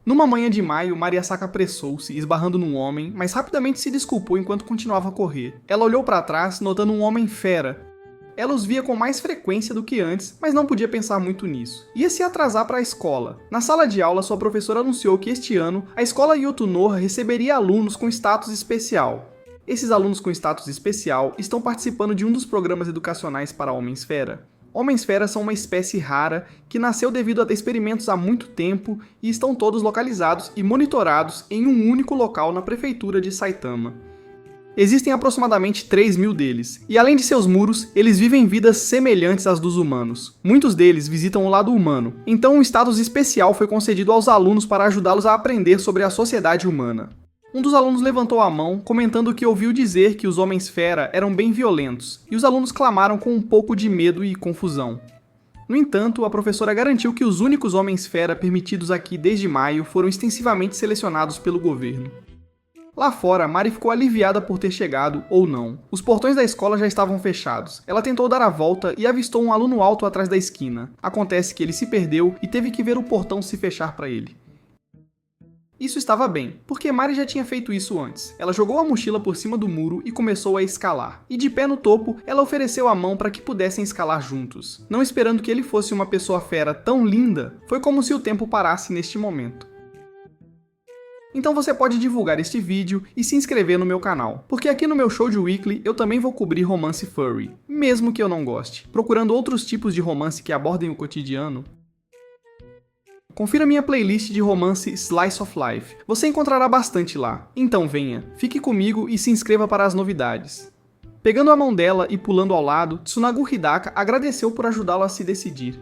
Numa manhã de maio, Mariasaka apressou-se, esbarrando num homem, mas rapidamente se desculpou enquanto continuava a correr. Ela olhou para trás, notando um homem fera. Ela os via com mais frequência do que antes, mas não podia pensar muito nisso. Ia se atrasar para a escola. Na sala de aula, sua professora anunciou que este ano, a escola Yotunoha receberia alunos com status especial. Esses alunos com status especial estão participando de um dos programas educacionais para homens-fera. Homens-fera são uma espécie rara que nasceu devido a experimentos há muito tempo e estão todos localizados e monitorados em um único local na prefeitura de Saitama. Existem aproximadamente 3.000 deles, e além de seus muros, eles vivem vidas semelhantes às dos humanos. Muitos deles visitam o lado humano, então um status especial foi concedido aos alunos para ajudá-los a aprender sobre a sociedade humana. Um dos alunos levantou a mão, comentando que ouviu dizer que os homens-fera eram bem violentos, e os alunos clamaram com um pouco de medo e confusão. No entanto, a professora garantiu que os únicos homens-fera permitidos aqui desde maio foram extensivamente selecionados pelo governo. Lá fora, Mari ficou aliviada por ter chegado, ou não. Os portões da escola já estavam fechados. Ela tentou dar a volta e avistou um aluno alto atrás da esquina. Acontece que ele se perdeu e teve que ver o portão se fechar para ele. Isso estava bem, porque Mari já tinha feito isso antes. Ela jogou a mochila por cima do muro e começou a escalar. E de pé no topo, ela ofereceu a mão para que pudessem escalar juntos. Não esperando que ele fosse uma pessoa fera tão linda, foi como se o tempo parasse neste momento. Então você pode divulgar este vídeo e se inscrever no meu canal, porque aqui no meu Shoujo Weekly eu também vou cobrir romance furry, mesmo que eu não goste. Procurando outros tipos de romance que abordem o cotidiano, confira minha playlist de romance Slice of Life, você encontrará bastante lá. Então venha, fique comigo e se inscreva para as novidades. Pegando a mão dela e pulando ao lado, Tsunagu Hidaka agradeceu por ajudá-lo a se decidir.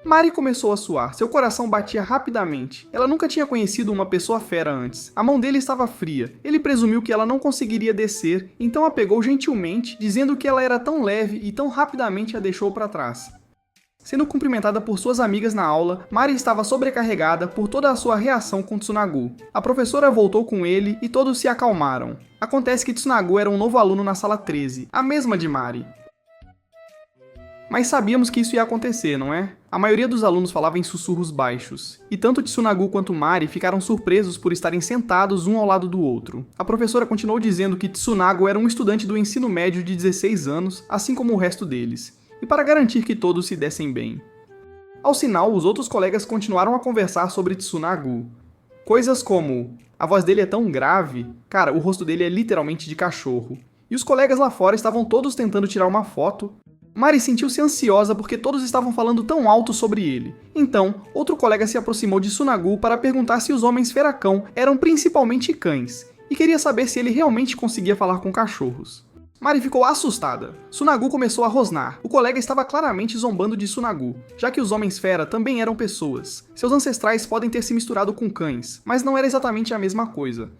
Mari começou a suar, seu coração batia rapidamente. Ela nunca tinha conhecido uma pessoa fera antes. A mão dele estava fria. Ele presumiu que ela não conseguiria descer, então a pegou gentilmente, dizendo que ela era tão leve e tão rapidamente a deixou para trás. Sendo cumprimentada por suas amigas na aula, Mari estava sobrecarregada por toda a sua reação com Tsunagu. A professora voltou com ele e todos se acalmaram. Acontece que Tsunagu era um novo aluno na sala 13, a mesma de Mari. Mas sabíamos que isso ia acontecer, não é? A maioria dos alunos falava em sussurros baixos, e tanto Tsunagu quanto Mari ficaram surpresos por estarem sentados um ao lado do outro. A professora continuou dizendo que Tsunagu era um estudante do ensino médio de 16 anos, assim como o resto deles, e para garantir que todos se dessem bem. Ao sinal, os outros colegas continuaram a conversar sobre Tsunagu. Coisas como: a voz dele é tão grave, cara, o rosto dele é literalmente de cachorro. E os colegas lá fora estavam todos tentando tirar uma foto. Mari sentiu-se ansiosa porque todos estavam falando tão alto sobre ele. Então, outro colega se aproximou de Tsunagu para perguntar se os homens feracão eram principalmente cães, e queria saber se ele realmente conseguia falar com cachorros. Mari ficou assustada. Tsunagu começou a rosnar. O colega estava claramente zombando de Tsunagu, já que os homens-fera também eram pessoas. Seus ancestrais podem ter se misturado com cães, mas não era exatamente a mesma coisa.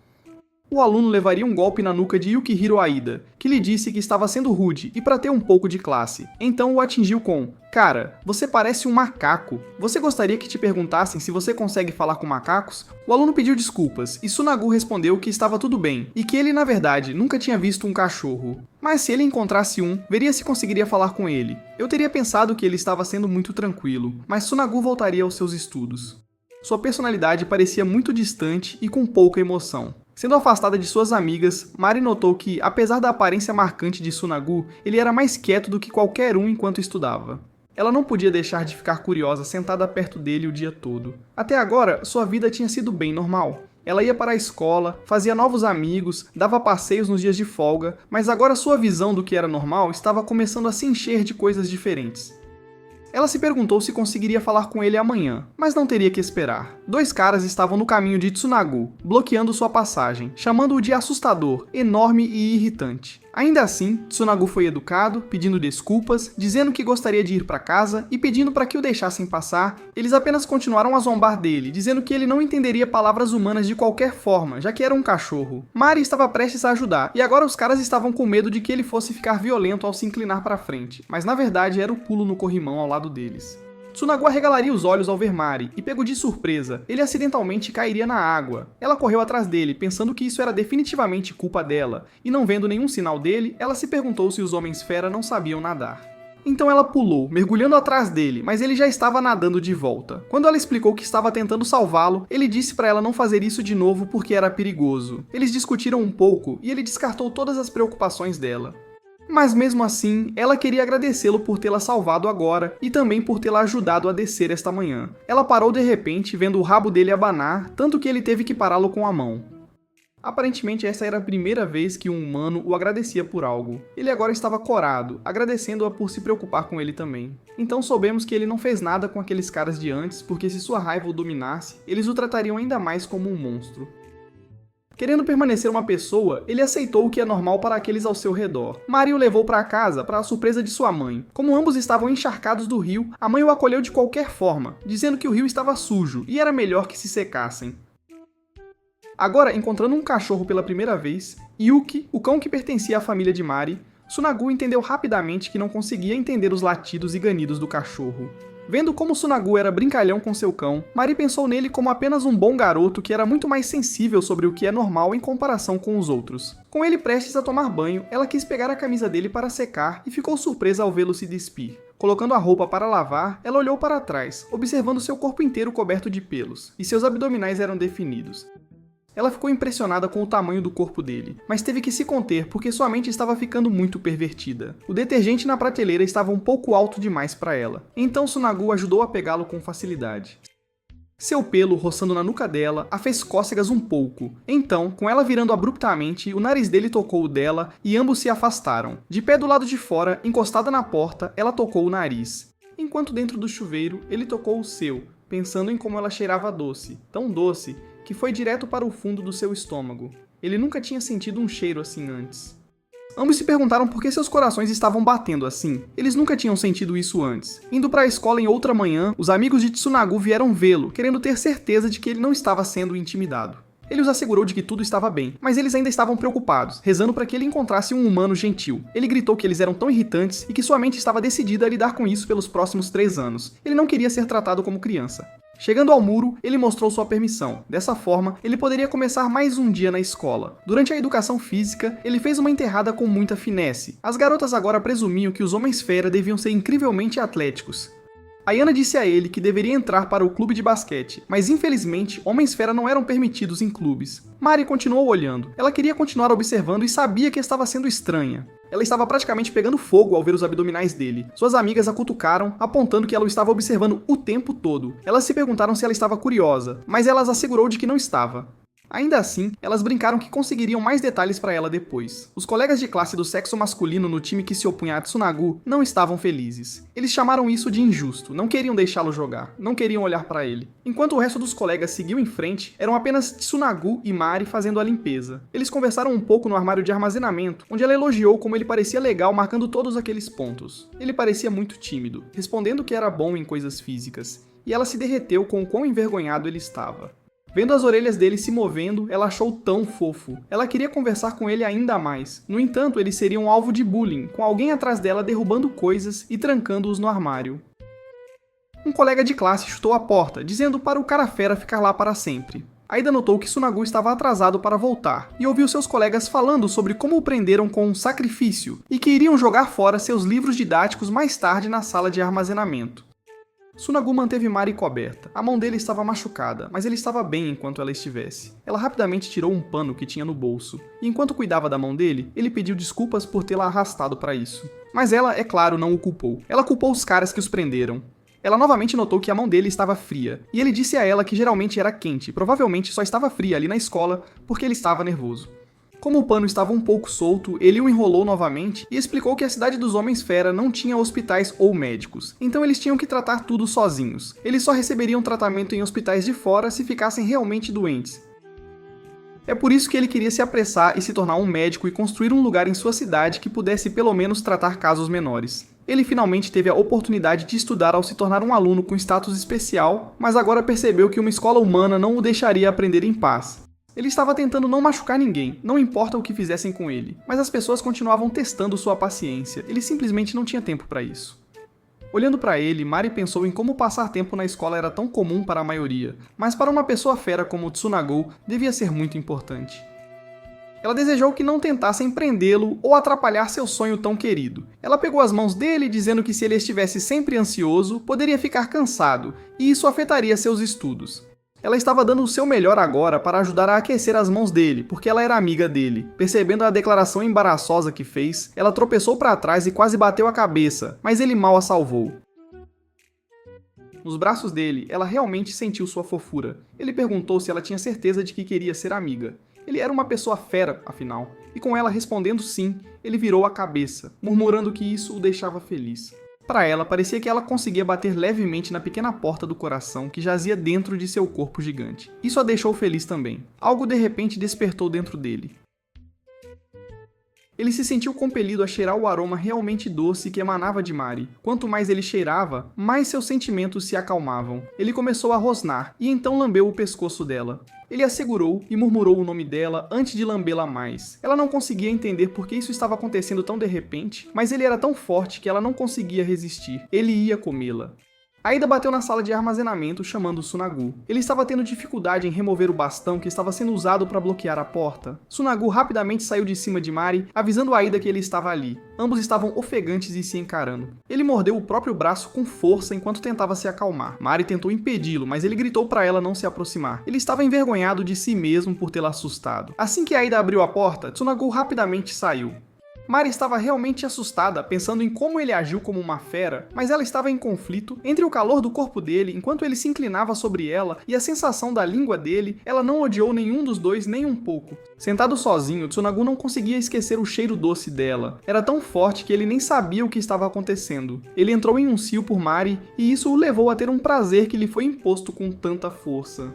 O aluno levaria um golpe na nuca de Yukihiro Aida, que lhe disse que estava sendo rude e para ter um pouco de classe. Então o atingiu com: "Cara, você parece um macaco. Você gostaria que te perguntassem se você consegue falar com macacos?" O aluno pediu desculpas e Tsunagu respondeu que estava tudo bem e que ele, na verdade, nunca tinha visto um cachorro. Mas se ele encontrasse um, veria se conseguiria falar com ele. Eu teria pensado que ele estava sendo muito tranquilo, mas Tsunagu voltaria aos seus estudos. Sua personalidade parecia muito distante e com pouca emoção. Sendo afastada de suas amigas, Mari notou que, apesar da aparência marcante de Tsunagu, ele era mais quieto do que qualquer um enquanto estudava. Ela não podia deixar de ficar curiosa sentada perto dele o dia todo. Até agora, sua vida tinha sido bem normal. Ela ia para a escola, fazia novos amigos, dava passeios nos dias de folga, mas agora sua visão do que era normal estava começando a se encher de coisas diferentes. Ela se perguntou se conseguiria falar com ele amanhã, mas não teria que esperar. Dois caras estavam no caminho de Tsunagu, bloqueando sua passagem, chamando-o de assustador, enorme e irritante. Ainda assim, Tsunagu foi educado, pedindo desculpas, dizendo que gostaria de ir para casa e pedindo para que o deixassem passar. Eles apenas continuaram a zombar dele, dizendo que ele não entenderia palavras humanas de qualquer forma, já que era um cachorro. Mari estava prestes a ajudar, e agora os caras estavam com medo de que ele fosse ficar violento ao se inclinar para frente, mas na verdade era o pulo no corrimão ao lado deles. Tsunagu arregalaria os olhos ao ver Mari, e pego de surpresa, ele acidentalmente cairia na água. Ela correu atrás dele, pensando que isso era definitivamente culpa dela, e não vendo nenhum sinal dele, ela se perguntou se os homens fera não sabiam nadar. Então ela pulou, mergulhando atrás dele, mas ele já estava nadando de volta. Quando ela explicou que estava tentando salvá-lo, ele disse para ela não fazer isso de novo porque era perigoso. Eles discutiram um pouco e ele descartou todas as preocupações dela. Mas mesmo assim, ela queria agradecê-lo por tê-la salvado agora e também por tê-la ajudado a descer esta manhã. Ela parou de repente, vendo o rabo dele abanar, tanto que ele teve que pará-lo com a mão. Aparentemente essa era a primeira vez que um humano o agradecia por algo. Ele agora estava corado, agradecendo-a por se preocupar com ele também. Então soubemos que ele não fez nada com aqueles caras de antes, porque se sua raiva o dominasse, eles o tratariam ainda mais como um monstro. Querendo permanecer uma pessoa, ele aceitou o que é normal para aqueles ao seu redor. Mari o levou para casa para a surpresa de sua mãe. Como ambos estavam encharcados do rio, a mãe o acolheu de qualquer forma, dizendo que o rio estava sujo e era melhor que se secassem. Agora, encontrando um cachorro pela primeira vez, Yuki, o cão que pertencia à família de Mari, Tsunagu entendeu rapidamente que não conseguia entender os latidos e ganidos do cachorro. Vendo como Tsunagu era brincalhão com seu cão, Mari pensou nele como apenas um bom garoto que era muito mais sensível sobre o que é normal em comparação com os outros. Com ele prestes a tomar banho, ela quis pegar a camisa dele para secar e ficou surpresa ao vê-lo se despir. Colocando a roupa para lavar, ela olhou para trás, observando seu corpo inteiro coberto de pelos, e seus abdominais eram definidos. Ela ficou impressionada com o tamanho do corpo dele, mas teve que se conter porque sua mente estava ficando muito pervertida. O detergente na prateleira estava um pouco alto demais para ela, então Tsunagu ajudou a pegá-lo com facilidade. Seu pelo, roçando na nuca dela, a fez cócegas um pouco. Então, com ela virando abruptamente, o nariz dele tocou o dela e ambos se afastaram. De pé do lado de fora, encostada na porta, ela tocou o nariz. Enquanto dentro do chuveiro, ele tocou o seu, pensando em como ela cheirava doce, tão doce, que foi direto para o fundo do seu estômago. Ele nunca tinha sentido um cheiro assim antes. Ambos se perguntaram por que seus corações estavam batendo assim. Eles nunca tinham sentido isso antes. Indo para a escola em outra manhã, os amigos de Tsunagu vieram vê-lo, querendo ter certeza de que ele não estava sendo intimidado. Ele os assegurou de que tudo estava bem, mas eles ainda estavam preocupados, rezando para que ele encontrasse um humano gentil. Ele gritou que eles eram tão irritantes e que sua mente estava decidida a lidar com isso pelos próximos 3 anos. Ele não queria ser tratado como criança. Chegando ao muro, ele mostrou sua permissão. Dessa forma, ele poderia começar mais um dia na escola. Durante a educação física, ele fez uma enterrada com muita finesse. As garotas agora presumiam que os homens-fera deviam ser incrivelmente atléticos. Ayana disse a ele que deveria entrar para o clube de basquete, mas infelizmente, homens-fera não eram permitidos em clubes. Mari continuou olhando. Ela queria continuar observando e sabia que estava sendo estranha. Ela estava praticamente pegando fogo ao ver os abdominais dele. Suas amigas a cutucaram, apontando que ela o estava observando o tempo todo. Elas se perguntaram se ela estava curiosa, mas ela as assegurou de que não estava. Ainda assim, elas brincaram que conseguiriam mais detalhes para ela depois. Os colegas de classe do sexo masculino no time que se opunha a Tsunagu não estavam felizes. Eles chamaram isso de injusto, não queriam deixá-lo jogar, não queriam olhar para ele. Enquanto o resto dos colegas seguiu em frente, eram apenas Tsunagu e Mari fazendo a limpeza. Eles conversaram um pouco no armário de armazenamento, onde ela elogiou como ele parecia legal marcando todos aqueles pontos. Ele parecia muito tímido, respondendo que era bom em coisas físicas, e ela se derreteu com o quão envergonhado ele estava. Vendo as orelhas dele se movendo, ela achou tão fofo. Ela queria conversar com ele ainda mais. No entanto, eles seriam alvo de bullying, com alguém atrás dela derrubando coisas e trancando-os no armário. Um colega de classe chutou a porta, dizendo para o cara fera ficar lá para sempre. Aida notou que Tsunagu estava atrasado para voltar, e ouviu seus colegas falando sobre como o prenderam com um sacrifício, e que iriam jogar fora seus livros didáticos mais tarde na sala de armazenamento. Tsunagu manteve Mari coberta. A mão dele estava machucada, mas ele estava bem enquanto ela estivesse. Ela rapidamente tirou um pano que tinha no bolso, e enquanto cuidava da mão dele, ele pediu desculpas por tê-la arrastado para isso. Mas ela, é claro, não o culpou. Ela culpou os caras que os prenderam. Ela novamente notou que a mão dele estava fria, e ele disse a ela que geralmente era quente, provavelmente só estava fria ali na escola porque ele estava nervoso. Como o pano estava um pouco solto, ele o enrolou novamente e explicou que a cidade dos Homens-Fera não tinha hospitais ou médicos, então eles tinham que tratar tudo sozinhos. Eles só receberiam tratamento em hospitais de fora se ficassem realmente doentes. É por isso que ele queria se apressar e se tornar um médico e construir um lugar em sua cidade que pudesse pelo menos tratar casos menores. Ele finalmente teve a oportunidade de estudar ao se tornar um aluno com status especial, mas agora percebeu que uma escola humana não o deixaria aprender em paz. Ele estava tentando não machucar ninguém, não importa o que fizessem com ele, mas as pessoas continuavam testando sua paciência, ele simplesmente não tinha tempo para isso. Olhando para ele, Mari pensou em como passar tempo na escola era tão comum para a maioria, mas para uma pessoa fera como Tsunagu, devia ser muito importante. Ela desejou que não tentassem prendê-lo ou atrapalhar seu sonho tão querido. Ela pegou as mãos dele, dizendo que se ele estivesse sempre ansioso, poderia ficar cansado, e isso afetaria seus estudos. Ela estava dando o seu melhor agora para ajudar a aquecer as mãos dele, porque ela era amiga dele. Percebendo a declaração embaraçosa que fez, ela tropeçou para trás e quase bateu a cabeça, mas ele mal a salvou. Nos braços dele, ela realmente sentiu sua fofura. Ele perguntou se ela tinha certeza de que queria ser amiga. Ele era uma pessoa fera, afinal, e com ela respondendo sim, ele virou a cabeça, murmurando que isso o deixava feliz. Para ela, parecia que ela conseguia bater levemente na pequena porta do coração que jazia dentro de seu corpo gigante. Isso a deixou feliz também. Algo de repente despertou dentro dele. Ele se sentiu compelido a cheirar o aroma realmente doce que emanava de Mari. Quanto mais ele cheirava, mais seus sentimentos se acalmavam. Ele começou a rosnar, e então lambeu o pescoço dela. Ele a segurou e murmurou o nome dela antes de lambê-la mais. Ela não conseguia entender por que isso estava acontecendo tão de repente, mas ele era tão forte que ela não conseguia resistir. Ele ia comê-la. Aida bateu na sala de armazenamento chamando Tsunagu. Ele estava tendo dificuldade em remover o bastão que estava sendo usado para bloquear a porta. Tsunagu rapidamente saiu de cima de Mari, avisando Aida que ele estava ali. Ambos estavam ofegantes e se encarando. Ele mordeu o próprio braço com força enquanto tentava se acalmar. Mari tentou impedi-lo, mas ele gritou para ela não se aproximar. Ele estava envergonhado de si mesmo por tê-la assustado. Assim que Aida abriu a porta, Tsunagu rapidamente saiu. Mari estava realmente assustada, pensando em como ele agiu como uma fera, mas ela estava em conflito entre o calor do corpo dele enquanto ele se inclinava sobre ela e a sensação da língua dele. Ela não odiou nenhum dos dois nem um pouco. Sentado sozinho, Tsunagu não conseguia esquecer o cheiro doce dela. Era tão forte que ele nem sabia o que estava acontecendo. Ele entrou em um cio por Mari e isso o levou a ter um prazer que lhe foi imposto com tanta força.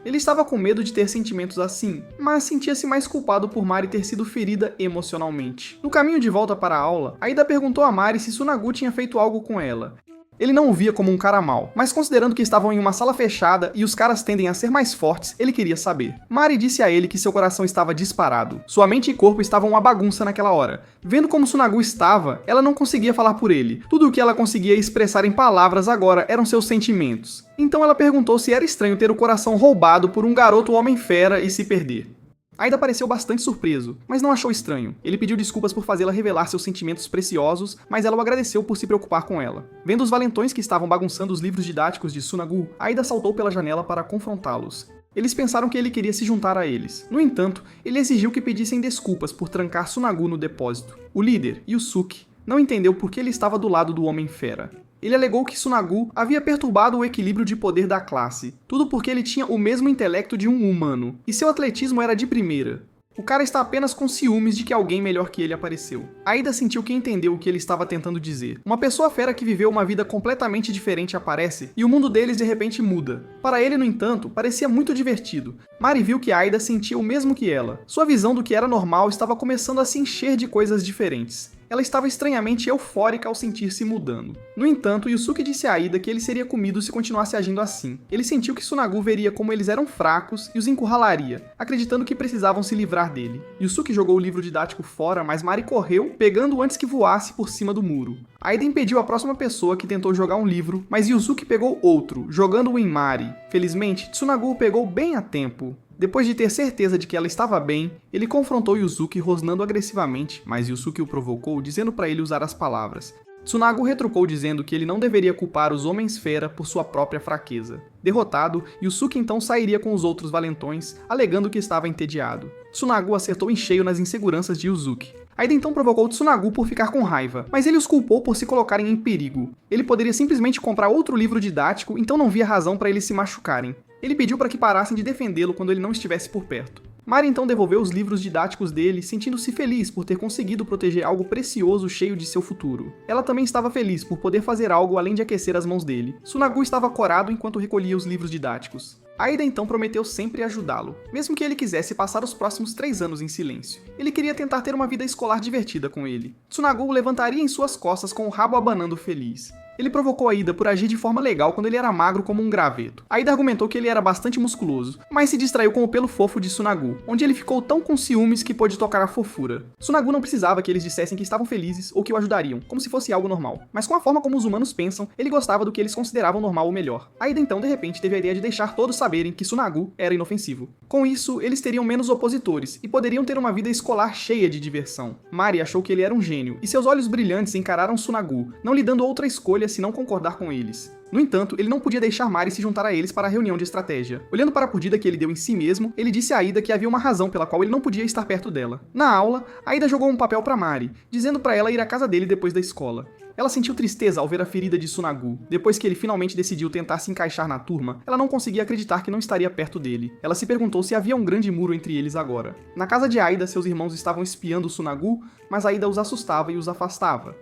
Ele estava com medo de ter sentimentos assim, mas sentia-se mais culpado por Mari ter sido ferida emocionalmente. No caminho de volta para a aula, Aida perguntou a Mari se Tsunagu tinha feito algo com ela. Ele não o via como um cara mau, mas considerando que estavam em uma sala fechada e os caras tendem a ser mais fortes, ele queria saber. Mari disse a ele que seu coração estava disparado. Sua mente e corpo estavam uma bagunça naquela hora. Vendo como Tsunagu estava, ela não conseguia falar por ele. Tudo o que ela conseguia expressar em palavras agora eram seus sentimentos. Então ela perguntou se era estranho ter o coração roubado por um garoto homem-fera e se perder. Aida pareceu bastante surpreso, mas não achou estranho. Ele pediu desculpas por fazê-la revelar seus sentimentos preciosos, mas ela o agradeceu por se preocupar com ela. Vendo os valentões que estavam bagunçando os livros didáticos de Tsunagu, Aida saltou pela janela para confrontá-los. Eles pensaram que ele queria se juntar a eles. No entanto, ele exigiu que pedissem desculpas por trancar Tsunagu no depósito. O líder, Yusuke, não entendeu por que ele estava do lado do Homem-Fera. Ele alegou que Tsunagu havia perturbado o equilíbrio de poder da classe, tudo porque ele tinha o mesmo intelecto de um humano, e seu atletismo era de primeira. O cara está apenas com ciúmes de que alguém melhor que ele apareceu. Aida sentiu que entendeu o que ele estava tentando dizer. Uma pessoa fera que viveu uma vida completamente diferente aparece, e o mundo deles de repente muda. Para ele, no entanto, parecia muito divertido. Mari viu que Aida sentia o mesmo que ela. Sua visão do que era normal estava começando a se encher de coisas diferentes. Ela estava estranhamente eufórica ao sentir-se mudando. No entanto, Yusuke disse a Aida que ele seria comido se continuasse agindo assim. Ele sentiu que Tsunagu veria como eles eram fracos e os encurralaria, acreditando que precisavam se livrar dele. Yusuke jogou o livro didático fora, mas Mari correu, pegando antes que voasse por cima do muro. Aida impediu a próxima pessoa que tentou jogar um livro, mas Yusuke pegou outro, jogando-o em Mari. Felizmente, Tsunagu o pegou bem a tempo. Depois de ter certeza de que ela estava bem, ele confrontou Yusuke rosnando agressivamente, mas Yusuke o provocou, dizendo para ele usar as palavras. Tsunagu retrucou dizendo que ele não deveria culpar os Homens-Fera por sua própria fraqueza. Derrotado, Yusuke então sairia com os outros valentões, alegando que estava entediado. Tsunagu acertou em cheio nas inseguranças de Yusuke. Aida então provocou Tsunagu por ficar com raiva, mas ele os culpou por se colocarem em perigo. Ele poderia simplesmente comprar outro livro didático, então não via razão para eles se machucarem. Ele pediu para que parassem de defendê-lo quando ele não estivesse por perto. Mari então devolveu os livros didáticos dele, sentindo-se feliz por ter conseguido proteger algo precioso cheio de seu futuro. Ela também estava feliz por poder fazer algo além de aquecer as mãos dele. Tsunagu estava corado enquanto recolhia os livros didáticos. Aida então prometeu sempre ajudá-lo, mesmo que ele quisesse passar os próximos 3 anos em silêncio. Ele queria tentar ter uma vida escolar divertida com ele. Tsunagu o levantaria em suas costas com o rabo abanando feliz. Ele provocou Aida por agir de forma legal quando ele era magro como um graveto. Aida argumentou que ele era bastante musculoso, mas se distraiu com o pelo fofo de Tsunagu, onde ele ficou tão com ciúmes que pôde tocar a fofura. Tsunagu não precisava que eles dissessem que estavam felizes ou que o ajudariam, como se fosse algo normal. Mas com a forma como os humanos pensam, ele gostava do que eles consideravam normal ou melhor. Aida então, de repente, teve a ideia de deixar todos saberem que Tsunagu era inofensivo. Com isso, eles teriam menos opositores e poderiam ter uma vida escolar cheia de diversão. Mari achou que ele era um gênio, e seus olhos brilhantes encararam Tsunagu, não lhe dando outra escolha senão concordar com eles. No entanto, ele não podia deixar Mari se juntar a eles para a reunião de estratégia. Olhando para a perdida que ele deu em si mesmo, ele disse a Aida que havia uma razão pela qual ele não podia estar perto dela. Na aula, Aida jogou um papel para Mari, dizendo para ela ir à casa dele depois da escola. Ela sentiu tristeza ao ver a ferida de Tsunagu. Depois que ele finalmente decidiu tentar se encaixar na turma, ela não conseguia acreditar que não estaria perto dele. Ela se perguntou se havia um grande muro entre eles agora. Na casa de Aida, seus irmãos estavam espiando Tsunagu, mas Aida os assustava e os afastava.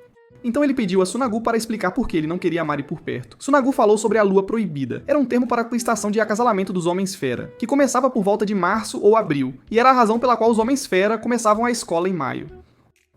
Então ele pediu a Tsunagu para explicar por que ele não queria Mari por perto. Tsunagu falou sobre a lua proibida. Era um termo para a estação de acasalamento dos homens-fera, que começava por volta de março ou abril, e era a razão pela qual os homens-fera começavam a escola em maio.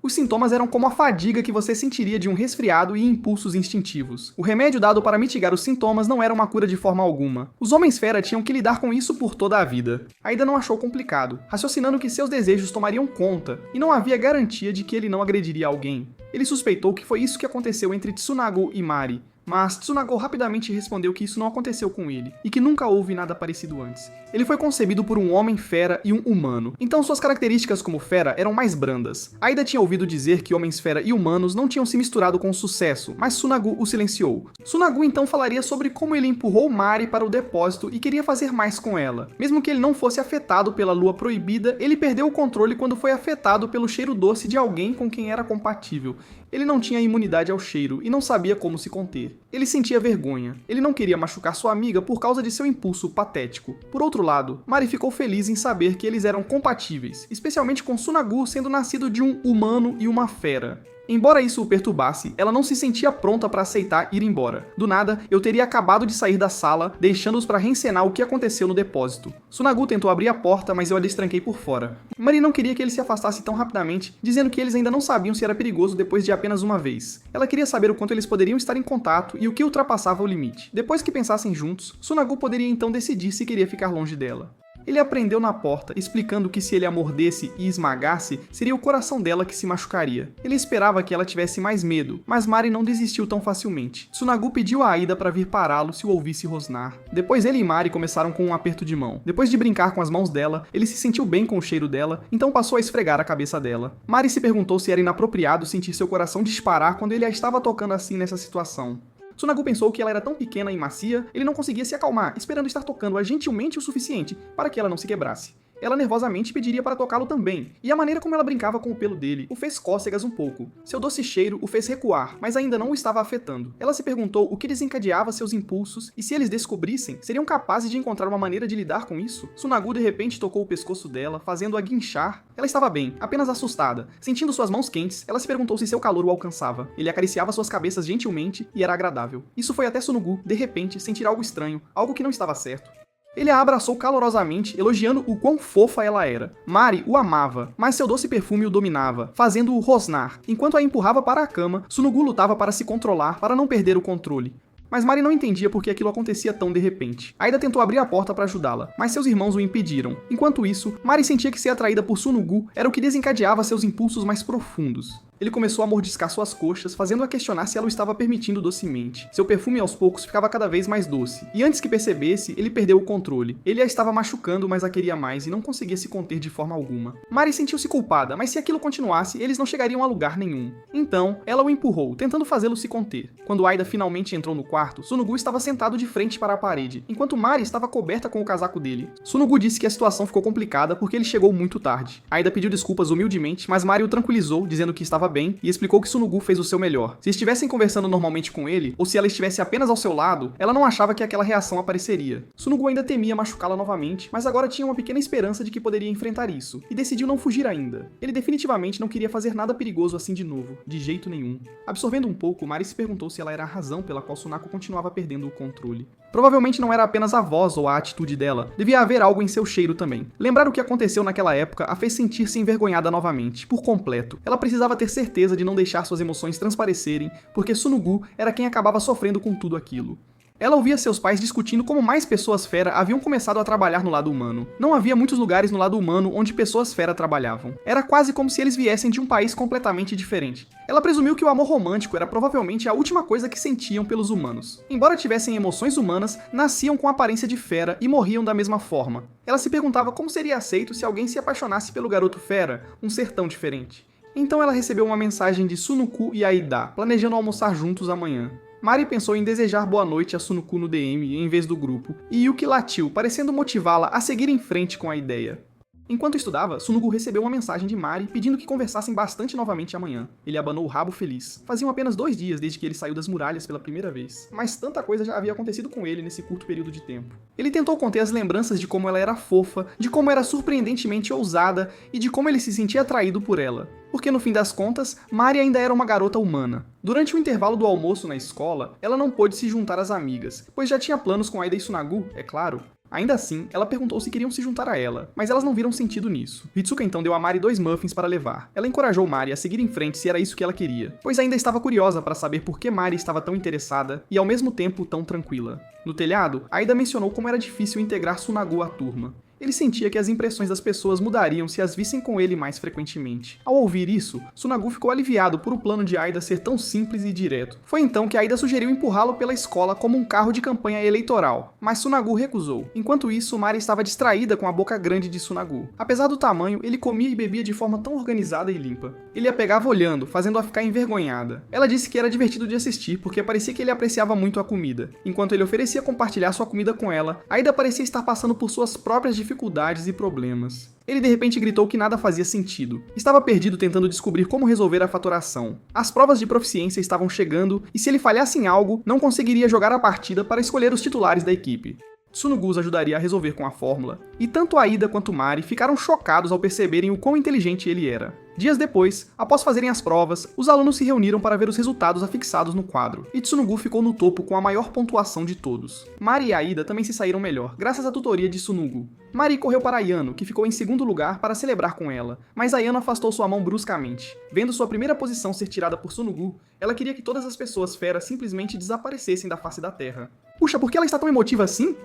Os sintomas eram como a fadiga que você sentiria de um resfriado e impulsos instintivos. O remédio dado para mitigar os sintomas não era uma cura de forma alguma. Os homens-fera tinham que lidar com isso por toda a vida. Aida não achou complicado, raciocinando que seus desejos tomariam conta, e não havia garantia de que ele não agrediria alguém. Ele suspeitou que foi isso que aconteceu entre Tsunagu e Mari, mas Tsunagu rapidamente respondeu que isso não aconteceu com ele, e que nunca houve nada parecido antes. Ele foi concebido por um homem-fera e um humano, então suas características como fera eram mais brandas. Aida tinha ouvido dizer que homens-fera e humanos não tinham se misturado com sucesso, mas Tsunagu o silenciou. Tsunagu então falaria sobre como ele empurrou Mari para o depósito e queria fazer mais com ela. Mesmo que ele não fosse afetado pela lua proibida, ele perdeu o controle quando foi afetado pelo cheiro doce de alguém com quem era compatível. Ele não tinha imunidade ao cheiro e não sabia como se conter. Ele sentia vergonha. Ele não queria machucar sua amiga por causa de seu impulso patético. Por outro lado, Mari ficou feliz em saber que eles eram compatíveis, especialmente com Tsunagu sendo nascido de um humano e uma fera. Embora isso o perturbasse, ela não se sentia pronta para aceitar ir embora. Do nada, eu teria acabado de sair da sala, deixando-os para reencenar o que aconteceu no depósito. Tsunagu tentou abrir a porta, mas eu a destranquei por fora. Mari não queria que ele se afastasse tão rapidamente, dizendo que eles ainda não sabiam se era perigoso depois de apenas uma vez. Ela queria saber o quanto eles poderiam estar em contato e o que ultrapassava o limite. Depois que pensassem juntos, Tsunagu poderia então decidir se queria ficar longe dela. Ele aprendeu na porta, explicando que se ele a mordesse e esmagasse, seria o coração dela que se machucaria. Ele esperava que ela tivesse mais medo, mas Mari não desistiu tão facilmente. Tsunagu pediu a Aida para vir pará-lo se o ouvisse rosnar. Depois ele e Mari começaram com um aperto de mão. Depois de brincar com as mãos dela, ele se sentiu bem com o cheiro dela, então passou a esfregar a cabeça dela. Mari se perguntou se era inapropriado sentir seu coração disparar quando ele a estava tocando assim nessa situação. Tsunagu pensou que ela era tão pequena e macia, ele não conseguia se acalmar, esperando estar tocando-a gentilmente o suficiente para que ela não se quebrasse. Ela nervosamente pediria para tocá-lo também, e a maneira como ela brincava com o pelo dele o fez cócegas um pouco. Seu doce cheiro o fez recuar, mas ainda não o estava afetando. Ela se perguntou o que desencadeava seus impulsos, e se eles descobrissem, seriam capazes de encontrar uma maneira de lidar com isso? Tsunagu de repente tocou o pescoço dela, fazendo-a guinchar. Ela estava bem, apenas assustada. Sentindo suas mãos quentes, ela se perguntou se seu calor o alcançava. Ele acariciava suas cabeças gentilmente e era agradável. Isso foi até Tsunagu, de repente, sentir algo estranho, algo que não estava certo. Ele a abraçou calorosamente, elogiando o quão fofa ela era. Mari o amava, mas seu doce perfume o dominava, fazendo-o rosnar. Enquanto a empurrava para a cama, Tsunagu lutava para se controlar, para não perder o controle. Mas Mari não entendia por que aquilo acontecia tão de repente. Aida tentou abrir a porta para ajudá-la, mas seus irmãos o impediram. Enquanto isso, Mari sentia que ser atraída por Tsunagu era o que desencadeava seus impulsos mais profundos. Ele começou a mordiscar suas coxas, fazendo-a questionar se ela o estava permitindo docemente. Seu perfume aos poucos ficava cada vez mais doce, e antes que percebesse, ele perdeu o controle. Ele a estava machucando, mas a queria mais e não conseguia se conter de forma alguma. Mari sentiu-se culpada, mas se aquilo continuasse, eles não chegariam a lugar nenhum. Então, ela o empurrou, tentando fazê-lo se conter. Quando Aida finalmente entrou no quarto, Tsunagu estava sentado de frente para a parede, enquanto Mari estava coberta com o casaco dele. Tsunagu disse que a situação ficou complicada porque ele chegou muito tarde. Aida pediu desculpas humildemente, mas Mari o tranquilizou, dizendo que estava bem, e explicou que Tsunagu fez o seu melhor. Se estivessem conversando normalmente com ele, ou se ela estivesse apenas ao seu lado, ela não achava que aquela reação apareceria. Tsunagu ainda temia machucá-la novamente, mas agora tinha uma pequena esperança de que poderia enfrentar isso, e decidiu não fugir ainda. Ele definitivamente não queria fazer nada perigoso assim de novo, de jeito nenhum. Absorvendo um pouco, Mari se perguntou se ela era a razão pela qual Tsunagu continuava perdendo o controle. Provavelmente não era apenas a voz ou a atitude dela, devia haver algo em seu cheiro também. Lembrar o que aconteceu naquela época a fez sentir-se envergonhada novamente, por completo. Ela precisava ter certeza de não deixar suas emoções transparecerem, porque Sunugu era quem acabava sofrendo com tudo aquilo. Ela ouvia seus pais discutindo como mais pessoas fera haviam começado a trabalhar no lado humano. Não havia muitos lugares no lado humano onde pessoas fera trabalhavam. Era quase como se eles viessem de um país completamente diferente. Ela presumiu que o amor romântico era provavelmente a última coisa que sentiam pelos humanos. Embora tivessem emoções humanas, nasciam com aparência de fera e morriam da mesma forma. Ela se perguntava como seria aceito se alguém se apaixonasse pelo garoto fera, um ser tão diferente. Então ela recebeu uma mensagem de Sunuku e Aida, planejando almoçar juntos amanhã. Mari pensou em desejar boa noite a Sunuku no DM em vez do grupo, e Yuki latiu, parecendo motivá-la a seguir em frente com a ideia. Enquanto estudava, Sunugu recebeu uma mensagem de Mari pedindo que conversassem bastante novamente amanhã. Ele abanou o rabo feliz. Faziam apenas 2 dias desde que ele saiu das muralhas pela primeira vez, mas tanta coisa já havia acontecido com ele nesse curto período de tempo. Ele tentou conter as lembranças de como ela era fofa, de como era surpreendentemente ousada e de como ele se sentia atraído por ela. Porque no fim das contas, Mari ainda era uma garota humana. Durante o intervalo do almoço na escola, ela não pôde se juntar às amigas, pois já tinha planos com Aida e Sunagu, é claro. Ainda assim, ela perguntou se queriam se juntar a ela, mas elas não viram sentido nisso. Hitsuka então deu a Mari 2 muffins para levar. Ela encorajou Mari a seguir em frente se era isso que ela queria, pois ainda estava curiosa para saber por que Mari estava tão interessada e ao mesmo tempo tão tranquila. No telhado, Aida mencionou como era difícil integrar Sunagu à turma. Ele sentia que as impressões das pessoas mudariam se as vissem com ele mais frequentemente. Ao ouvir isso, Sunagu ficou aliviado por o plano de Aida ser tão simples e direto. Foi então que Aida sugeriu empurrá-lo pela escola como um carro de campanha eleitoral, mas Sunagu recusou. Enquanto isso, Mari estava distraída com a boca grande de Sunagu. Apesar do tamanho, ele comia e bebia de forma tão organizada e limpa. Ele a pegava olhando, fazendo-a ficar envergonhada. Ela disse que era divertido de assistir porque parecia que ele apreciava muito a comida. Enquanto ele oferecia compartilhar sua comida com ela, Aida parecia estar passando por suas próprias dificuldades e problemas. Ele de repente gritou que nada fazia sentido. Estava perdido tentando descobrir como resolver a fatoração. As provas de proficiência estavam chegando e se ele falhasse em algo, não conseguiria jogar a partida para escolher os titulares da equipe. Sunugu os ajudaria a resolver com a fórmula, e tanto Aida quanto Mari ficaram chocados ao perceberem o quão inteligente ele era. Dias depois, após fazerem as provas, os alunos se reuniram para ver os resultados afixados no quadro, e Tsunugu ficou no topo com a maior pontuação de todos. Mari e Aida também se saíram melhor, graças à tutoria de Tsunugu. Mari correu para Ayano, que ficou em segundo lugar, para celebrar com ela, mas Ayano afastou sua mão bruscamente. Vendo sua primeira posição ser tirada por Tsunugu, ela queria que todas as pessoas feras simplesmente desaparecessem da face da terra. Puxa, por que ela está tão emotiva assim?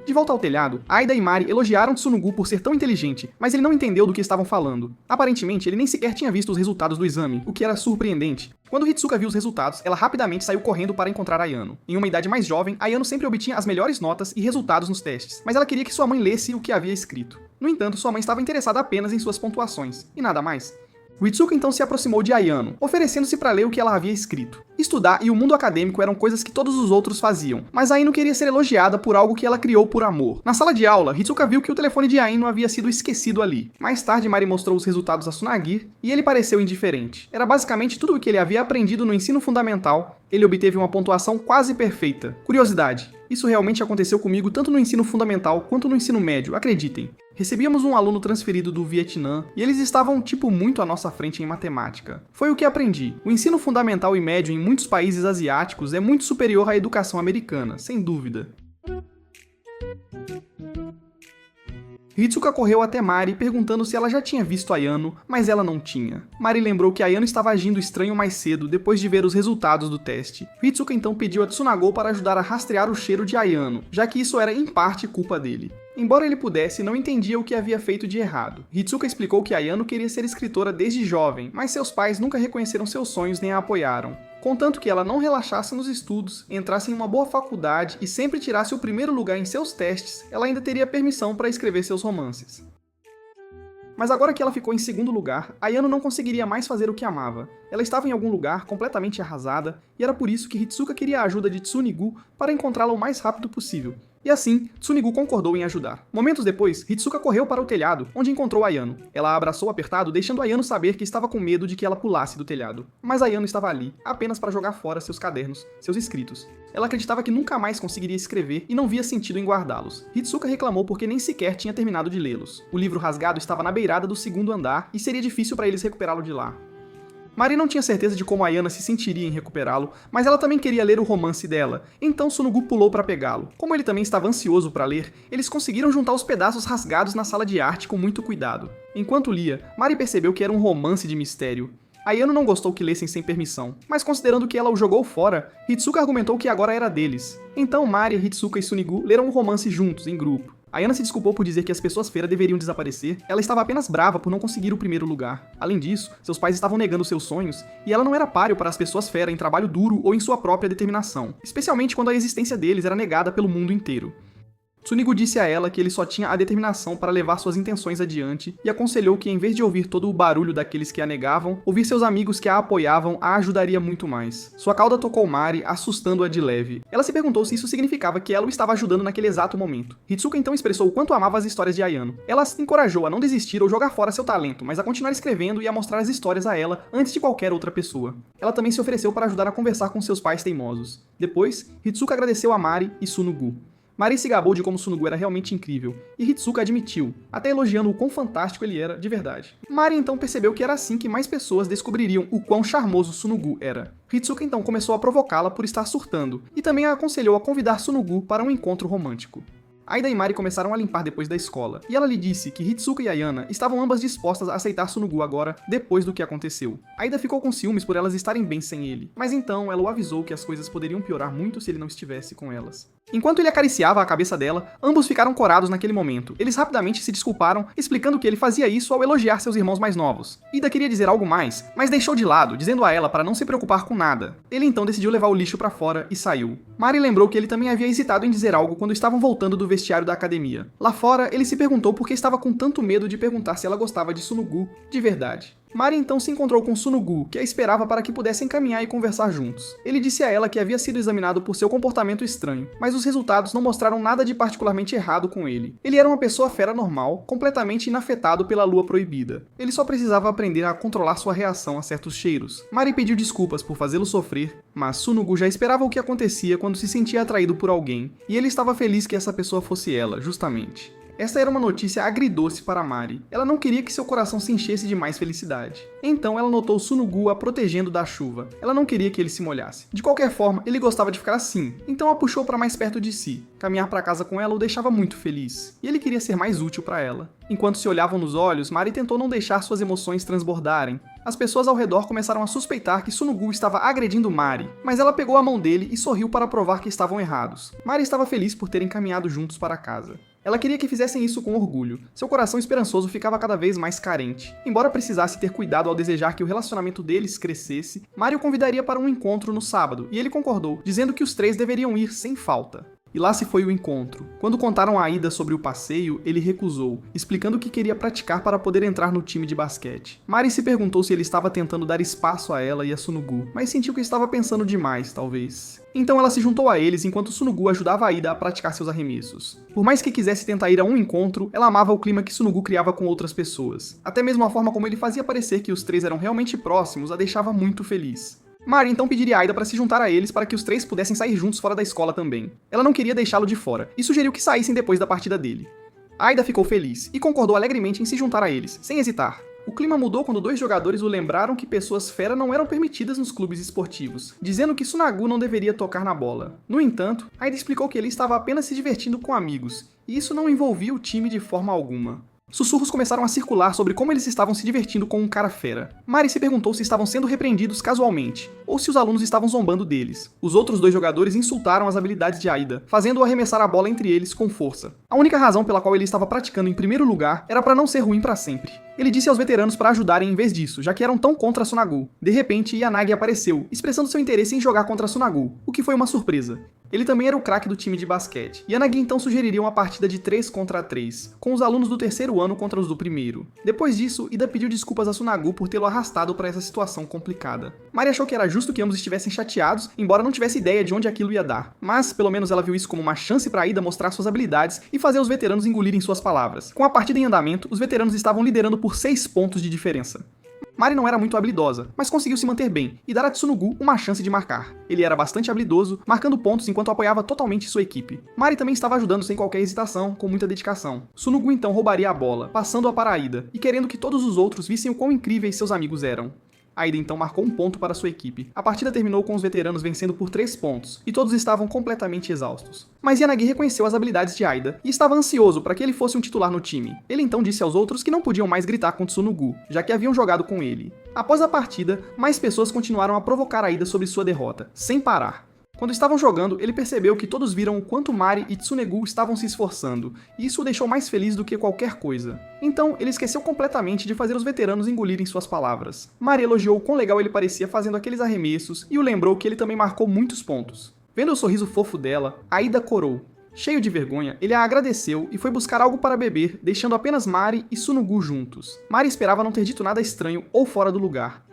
De volta ao telhado, Aida e Mari elogiaram Tsunugu por ser tão inteligente, mas ele não entendeu do que estavam falando. Aparentemente, ele nem sequer tinha visto os resultados do exame, o que era surpreendente. Quando Hitsuka viu os resultados, ela rapidamente saiu correndo para encontrar Ayano. Em uma idade mais jovem, Ayano sempre obtinha as melhores notas e resultados nos testes, mas ela queria que sua mãe lesse o que havia escrito. No entanto, sua mãe estava interessada apenas em suas pontuações, e nada mais. Hitsuka então se aproximou de Ayano, oferecendo-se para ler o que ela havia escrito. Estudar e o mundo acadêmico eram coisas que todos os outros faziam, mas Ayano queria ser elogiada por algo que ela criou por amor. Na sala de aula, Hitsuka viu que o telefone de Ayano havia sido esquecido ali. Mais tarde, Mari mostrou os resultados a Tsunagi, e ele pareceu indiferente. Era basicamente tudo o que ele havia aprendido no ensino fundamental. Ele obteve uma pontuação quase perfeita. Curiosidade, isso realmente aconteceu comigo tanto no ensino fundamental quanto no ensino médio, acreditem. Recebíamos um aluno transferido do Vietnã e eles estavam tipo muito à nossa frente em matemática. Foi o que aprendi. O ensino fundamental e médio em muitos países asiáticos é muito superior à educação americana, sem dúvida. Hitsuka correu até Mari perguntando se ela já tinha visto Ayano, mas ela não tinha. Mari lembrou que Ayano estava agindo estranho mais cedo depois de ver os resultados do teste. Hitsuka então pediu a Tsunago para ajudar a rastrear o cheiro de Ayano, já que isso era em parte culpa dele. Embora ele pudesse, não entendia o que havia feito de errado. Hitsuka explicou que Ayano queria ser escritora desde jovem, mas seus pais nunca reconheceram seus sonhos nem a apoiaram. Contanto que ela não relaxasse nos estudos, entrasse em uma boa faculdade e sempre tirasse o primeiro lugar em seus testes, ela ainda teria permissão para escrever seus romances. Mas agora que ela ficou em segundo lugar, Ayano não conseguiria mais fazer o que amava. Ela estava em algum lugar, completamente arrasada, e era por isso que Hitsuka queria a ajuda de Tsunigu para encontrá-la o mais rápido possível. E assim, Tsunigu concordou em ajudar. Momentos depois, Hitsuka correu para o telhado, onde encontrou Ayano. Ela a abraçou apertado, deixando Ayano saber que estava com medo de que ela pulasse do telhado. Mas Ayano estava ali, apenas para jogar fora seus cadernos, seus escritos. Ela acreditava que nunca mais conseguiria escrever e não via sentido em guardá-los. Hitsuka reclamou porque nem sequer tinha terminado de lê-los. O livro rasgado estava na beirada do segundo andar e seria difícil para eles recuperá-lo de lá. Mari não tinha certeza de como Ayana se sentiria em recuperá-lo, mas ela também queria ler o romance dela, então Tsunugu pulou para pegá-lo. Como ele também estava ansioso para ler, eles conseguiram juntar os pedaços rasgados na sala de arte com muito cuidado. Enquanto lia, Mari percebeu que era um romance de mistério. Ayano não gostou que lessem sem permissão, mas considerando que ela o jogou fora, Hitsuka argumentou que agora era deles. Então Mari, Hitsuka e Sunigu leram um romance juntos, em grupo. Ayana se desculpou por dizer que as pessoas fera deveriam desaparecer, ela estava apenas brava por não conseguir o primeiro lugar. Além disso, seus pais estavam negando seus sonhos, e ela não era páreo para as pessoas fera em trabalho duro ou em sua própria determinação, especialmente quando a existência deles era negada pelo mundo inteiro. Sunigu disse a ela que ele só tinha a determinação para levar suas intenções adiante e aconselhou que, em vez de ouvir todo o barulho daqueles que a negavam, ouvir seus amigos que a apoiavam a ajudaria muito mais. Sua cauda tocou Mari, assustando-a de leve. Ela se perguntou se isso significava que ela o estava ajudando naquele exato momento. Hitsuka então expressou o quanto amava as histórias de Ayano. Ela se encorajou a não desistir ou jogar fora seu talento, mas a continuar escrevendo e a mostrar as histórias a ela antes de qualquer outra pessoa. Ela também se ofereceu para ajudar a conversar com seus pais teimosos. Depois, Hitsuka agradeceu a Mari e Sunigu. Mari se gabou de como Sunigu era realmente incrível, e Hitsuka admitiu, até elogiando o quão fantástico ele era de verdade. Mari então percebeu que era assim que mais pessoas descobririam o quão charmoso Sunigu era. Hitsuka então começou a provocá-la por estar surtando, e também a aconselhou a convidar Sunigu para um encontro romântico. Aida e Mari começaram a limpar depois da escola, e ela lhe disse que Hitsuka e Ayana estavam ambas dispostas a aceitar Sunigu agora, depois do que aconteceu. Aida ficou com ciúmes por elas estarem bem sem ele, mas então ela o avisou que as coisas poderiam piorar muito se ele não estivesse com elas. Enquanto ele acariciava a cabeça dela, ambos ficaram corados naquele momento. Eles rapidamente se desculparam, explicando que ele fazia isso ao elogiar seus irmãos mais novos. Ida queria dizer algo mais, mas deixou de lado, dizendo a ela para não se preocupar com nada. Ele então decidiu levar o lixo para fora e saiu. Mari lembrou que ele também havia hesitado em dizer algo quando estavam voltando do vestiário da academia. Lá fora, ele se perguntou por que estava com tanto medo de perguntar se ela gostava de Sunigu de verdade. Mari então se encontrou com Sunigu, que a esperava para que pudessem caminhar e conversar juntos. Ele disse a ela que havia sido examinado por seu comportamento estranho, mas os resultados não mostraram nada de particularmente errado com ele. Ele era uma pessoa fera normal, completamente inafetado pela lua proibida. Ele só precisava aprender a controlar sua reação a certos cheiros. Mari pediu desculpas por fazê-lo sofrer, mas Sunigu já esperava o que acontecia quando se sentia atraído por alguém, e ele estava feliz que essa pessoa fosse ela, justamente. Esta era uma notícia agridoce para Mari. Ela não queria que seu coração se enchesse de mais felicidade. Então ela notou Sunigu a protegendo da chuva. Ela não queria que ele se molhasse. De qualquer forma, ele gostava de ficar assim, então a puxou para mais perto de si. Caminhar para casa com ela o deixava muito feliz, e ele queria ser mais útil para ela. Enquanto se olhavam nos olhos, Mari tentou não deixar suas emoções transbordarem. As pessoas ao redor começaram a suspeitar que Sunigu estava agredindo Mari, mas ela pegou a mão dele e sorriu para provar que estavam errados. Mari estava feliz por terem caminhado juntos para casa. Ela queria que fizessem isso com orgulho. Seu coração esperançoso ficava cada vez mais carente. Embora precisasse ter cuidado ao desejar que o relacionamento deles crescesse, Mari o convidaria para um encontro no sábado, e ele concordou, dizendo que os três deveriam ir sem falta. E lá se foi o encontro. Quando contaram a Aida sobre o passeio, ele recusou, explicando que queria praticar para poder entrar no time de basquete. Mari se perguntou se ele estava tentando dar espaço a ela e a Sunigu, mas sentiu que estava pensando demais, talvez. Então ela se juntou a eles enquanto Sunigu ajudava a Aida a praticar seus arremessos. Por mais que quisesse tentar ir a um encontro, ela amava o clima que Sunigu criava com outras pessoas. Até mesmo a forma como ele fazia parecer que os três eram realmente próximos a deixava muito feliz. Mari então pediria a Aida para se juntar a eles para que os três pudessem sair juntos fora da escola também. Ela não queria deixá-lo de fora, e sugeriu que saíssem depois da partida dele. Aida ficou feliz, e concordou alegremente em se juntar a eles, sem hesitar. O clima mudou quando dois jogadores o lembraram que pessoas fera não eram permitidas nos clubes esportivos, dizendo que Sunigu não deveria tocar na bola. No entanto, Aida explicou que ele estava apenas se divertindo com amigos, e isso não envolvia o time de forma alguma. Sussurros começaram a circular sobre como eles estavam se divertindo com um cara fera. Mari se perguntou se estavam sendo repreendidos casualmente, ou se os alunos estavam zombando deles. Os outros dois jogadores insultaram as habilidades de Aida, fazendo-o arremessar a bola entre eles com força. A única razão pela qual ele estava praticando em primeiro lugar era para não ser ruim para sempre. Ele disse aos veteranos para ajudarem em vez disso, já que eram tão contra Sunigu. De repente, Yanagi apareceu, expressando seu interesse em jogar contra Sunigu, o que foi uma surpresa. Ele também era o craque do time de basquete. Yanagi então sugeriria uma partida de 3 contra 3, com os alunos do terceiro ano contra os do primeiro. Depois disso, Ida pediu desculpas a Sunigu por tê-lo arrastado para essa situação complicada. Mari achou que era justo que ambos estivessem chateados, embora não tivesse ideia de onde aquilo ia dar. Mas, pelo menos ela viu isso como uma chance para Ida mostrar suas habilidades e fazer os veteranos engolirem suas palavras. Com a partida em andamento, os veteranos estavam liderando por 6 pontos de diferença. Mari não era muito habilidosa, mas conseguiu se manter bem e dar a Sunigu uma chance de marcar. Ele era bastante habilidoso, marcando pontos enquanto apoiava totalmente sua equipe. Mari também estava ajudando sem qualquer hesitação, com muita dedicação. Sunigu então roubaria a bola, passando-a para Aida, e querendo que todos os outros vissem o quão incríveis seus amigos eram. Aida então marcou um ponto para sua equipe. A partida terminou com os veteranos vencendo por 3 pontos, e todos estavam completamente exaustos. Mas Yanagi reconheceu as habilidades de Aida, e estava ansioso para que ele fosse um titular no time. Ele então disse aos outros que não podiam mais gritar contra Sunigu, já que haviam jogado com ele. Após a partida, mais pessoas continuaram a provocar Aida sobre sua derrota, sem parar. Quando estavam jogando, ele percebeu que todos viram o quanto Mari e Tsunegu estavam se esforçando, e isso o deixou mais feliz do que qualquer coisa. Então, ele esqueceu completamente de fazer os veteranos engolirem suas palavras. Mari elogiou o quão legal ele parecia fazendo aqueles arremessos e o lembrou que ele também marcou muitos pontos. Vendo o sorriso fofo dela, Aida corou. Cheio de vergonha, ele a agradeceu e foi buscar algo para beber, deixando apenas Mari e Tsunegu juntos. Mari esperava não ter dito nada estranho ou fora do lugar.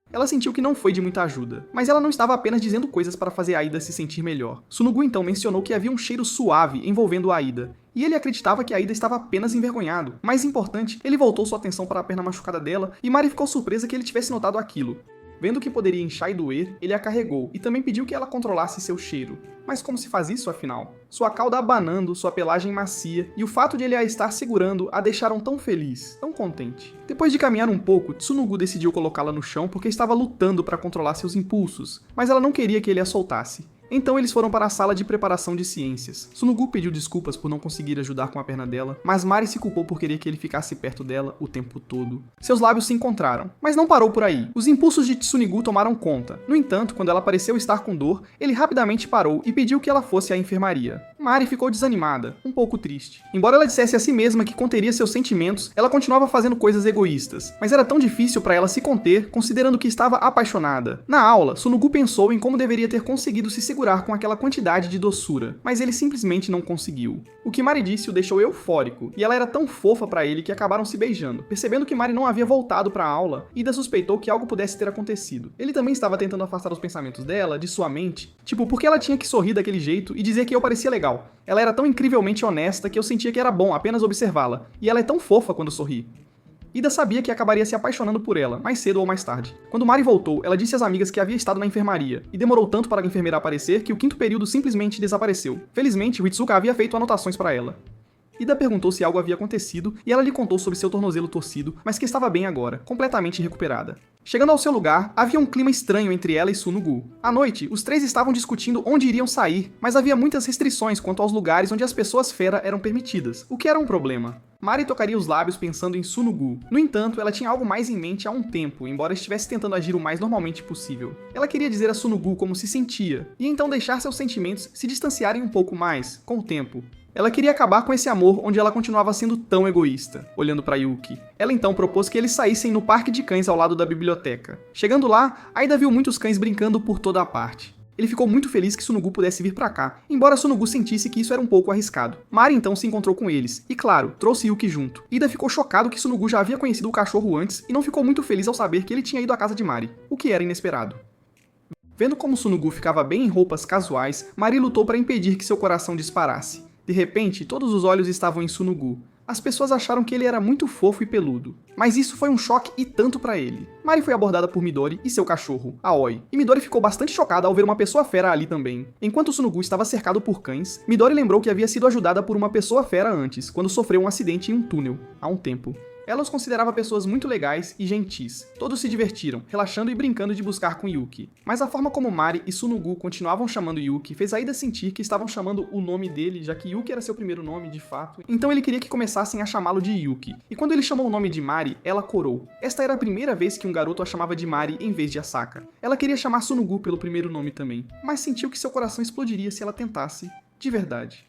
Ela sentiu que não foi de muita ajuda, mas ela não estava apenas dizendo coisas para fazer Aida se sentir melhor. Tsunegu então mencionou que havia um cheiro suave envolvendo a Aida, e ele acreditava que Aida estava apenas envergonhado. Mais importante, ele voltou sua atenção para a perna machucada dela e Mari ficou surpresa que ele tivesse notado aquilo. Vendo que poderia inchar e doer, ele a carregou e também pediu que ela controlasse seu cheiro. Mas como se faz isso afinal? Sua cauda abanando, sua pelagem macia e o fato de ele a estar segurando a deixaram tão feliz, tão contente. Depois de caminhar um pouco, Tsunegu decidiu colocá-la no chão porque estava lutando para controlar seus impulsos, mas ela não queria que ele a soltasse. Então eles foram para a sala de preparação de ciências. Tsunegu pediu desculpas por não conseguir ajudar com a perna dela, mas Mari se culpou por querer que ele ficasse perto dela o tempo todo. Seus lábios se encontraram, mas não parou por aí. Os impulsos de Tsunegu tomaram conta. No entanto, quando ela pareceu estar com dor, ele rapidamente parou e pediu que ela fosse à enfermaria. Mari ficou desanimada, um pouco triste. Embora ela dissesse a si mesma que conteria seus sentimentos, ela continuava fazendo coisas egoístas, mas era tão difícil para ela se conter, considerando que estava apaixonada. Na aula, Tsunegu pensou em como deveria ter conseguido se segurar com aquela quantidade de doçura, mas ele simplesmente não conseguiu. O que Mari disse o deixou eufórico, e ela era tão fofa para ele que acabaram se beijando. Percebendo que Mari não havia voltado para a aula, Ida suspeitou que algo pudesse ter acontecido. Ele também estava tentando afastar os pensamentos dela, de sua mente, tipo, por que ela tinha que sorrir daquele jeito e dizer que eu parecia legal? Ela era tão incrivelmente honesta que eu sentia que era bom apenas observá-la, e ela é tão fofa quando sorri. Ida sabia que acabaria se apaixonando por ela, mais cedo ou mais tarde. Quando Mari voltou, ela disse às amigas que havia estado na enfermaria, e demorou tanto para a enfermeira aparecer que o quinto período simplesmente desapareceu. Felizmente, Ritsuka havia feito anotações para ela. Ida perguntou se algo havia acontecido, e ela lhe contou sobre seu tornozelo torcido, mas que estava bem agora, completamente recuperada. Chegando ao seu lugar, havia um clima estranho entre ela e Tsunegu. À noite, os três estavam discutindo onde iriam sair, mas havia muitas restrições quanto aos lugares onde as pessoas fera eram permitidas, o que era um problema. Mari tocaria os lábios pensando em Tsunegu. No entanto, ela tinha algo mais em mente há um tempo, embora estivesse tentando agir o mais normalmente possível. Ela queria dizer a Tsunegu como se sentia, e então deixar seus sentimentos se distanciarem um pouco mais, com o tempo. Ela queria acabar com esse amor onde ela continuava sendo tão egoísta, olhando para Yuki. Ela então propôs que eles saíssem no parque de cães ao lado da biblioteca. Chegando lá, Aida viu muitos cães brincando por toda a parte. Ele ficou muito feliz que Tsunegu pudesse vir pra cá, embora Tsunegu sentisse que isso era um pouco arriscado. Mari então se encontrou com eles, e claro, trouxe Yuki junto. Ida ficou chocado que Tsunegu já havia conhecido o cachorro antes e não ficou muito feliz ao saber que ele tinha ido à casa de Mari, o que era inesperado. Vendo como Tsunegu ficava bem em roupas casuais, Mari lutou para impedir que seu coração disparasse. De repente, todos os olhos estavam em Tsunegu. As pessoas acharam que ele era muito fofo e peludo, mas isso foi um choque e tanto pra ele. Mari foi abordada por Midori e seu cachorro, Aoi, e Midori ficou bastante chocada ao ver uma pessoa fera ali também. Enquanto Tsunegu estava cercado por cães, Midori lembrou que havia sido ajudada por uma pessoa fera antes, quando sofreu um acidente em um túnel, há um tempo. Ela os considerava pessoas muito legais e gentis. Todos se divertiram, relaxando e brincando de buscar com Yuki. Mas a forma como Mari e Tsunegu continuavam chamando Yuki fez Aida sentir que estavam chamando o nome dele, já que Yuki era seu primeiro nome de fato. Então ele queria que começassem a chamá-lo de Yuki. E quando ele chamou o nome de Mari, ela corou. Esta era a primeira vez que um garoto a chamava de Mari em vez de Asaka. Ela queria chamar Tsunegu pelo primeiro nome também, mas sentiu que seu coração explodiria se ela tentasse, de verdade.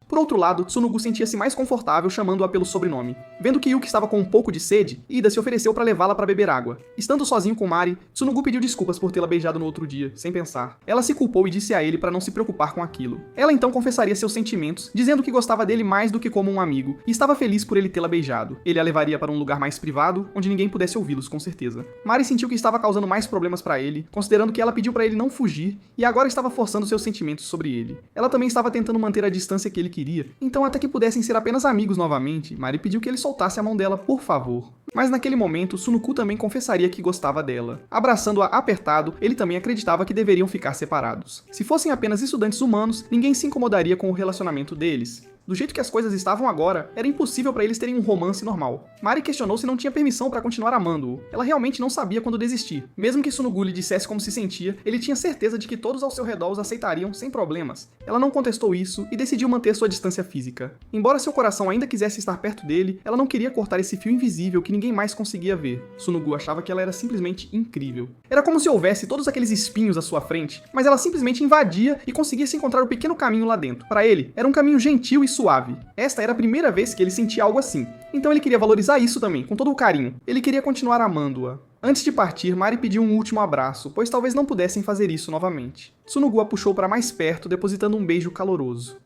Por outro lado, Tsunegu sentia-se mais confortável chamando-a pelo sobrenome. Vendo que Yuki estava com um pouco de sede, Ida se ofereceu para levá-la para beber água. Estando sozinho com Mari, Tsunegu pediu desculpas por tê-la beijado no outro dia, sem pensar. Ela se culpou e disse a ele para não se preocupar com aquilo. Ela então confessaria seus sentimentos, dizendo que gostava dele mais do que como um amigo, e estava feliz por ele tê-la beijado. Ele a levaria para um lugar mais privado, onde ninguém pudesse ouvi-los, com certeza. Mari sentiu que estava causando mais problemas para ele, considerando que ela pediu para ele não fugir, e agora estava forçando seus sentimentos sobre ele. Ela também estava tentando manter a distância que ele queria, então até que pudessem ser apenas amigos novamente, Mari pediu que ele soltasse a mão dela, por favor. Mas naquele momento, Tsunegu também confessaria que gostava dela. Abraçando-a apertado, ele também acreditava que deveriam ficar separados. Se fossem apenas estudantes humanos, ninguém se incomodaria com o relacionamento deles. Do jeito que as coisas estavam agora, era impossível para eles terem um romance normal. Mari questionou se não tinha permissão para continuar amando-o. Ela realmente não sabia quando desistir. Mesmo que Sunugu lhe dissesse como se sentia, ele tinha certeza de que todos ao seu redor os aceitariam sem problemas. Ela não contestou isso e decidiu manter sua distância física. Embora seu coração ainda quisesse estar perto dele, ela não queria cortar esse fio invisível que ninguém mais conseguia ver. Sunugu achava que ela era simplesmente incrível. Era como se houvesse todos aqueles espinhos à sua frente, mas ela simplesmente invadia e conseguia se encontrar o pequeno caminho lá dentro. Para ele, era um caminho gentil e suave. Esta era a primeira vez que ele sentia algo assim. Então ele queria valorizar isso também, com todo o carinho. Ele queria continuar amando-a. Antes de partir, Mari pediu um último abraço, pois talvez não pudessem fazer isso novamente. Sunugu a puxou para mais perto, depositando um beijo caloroso.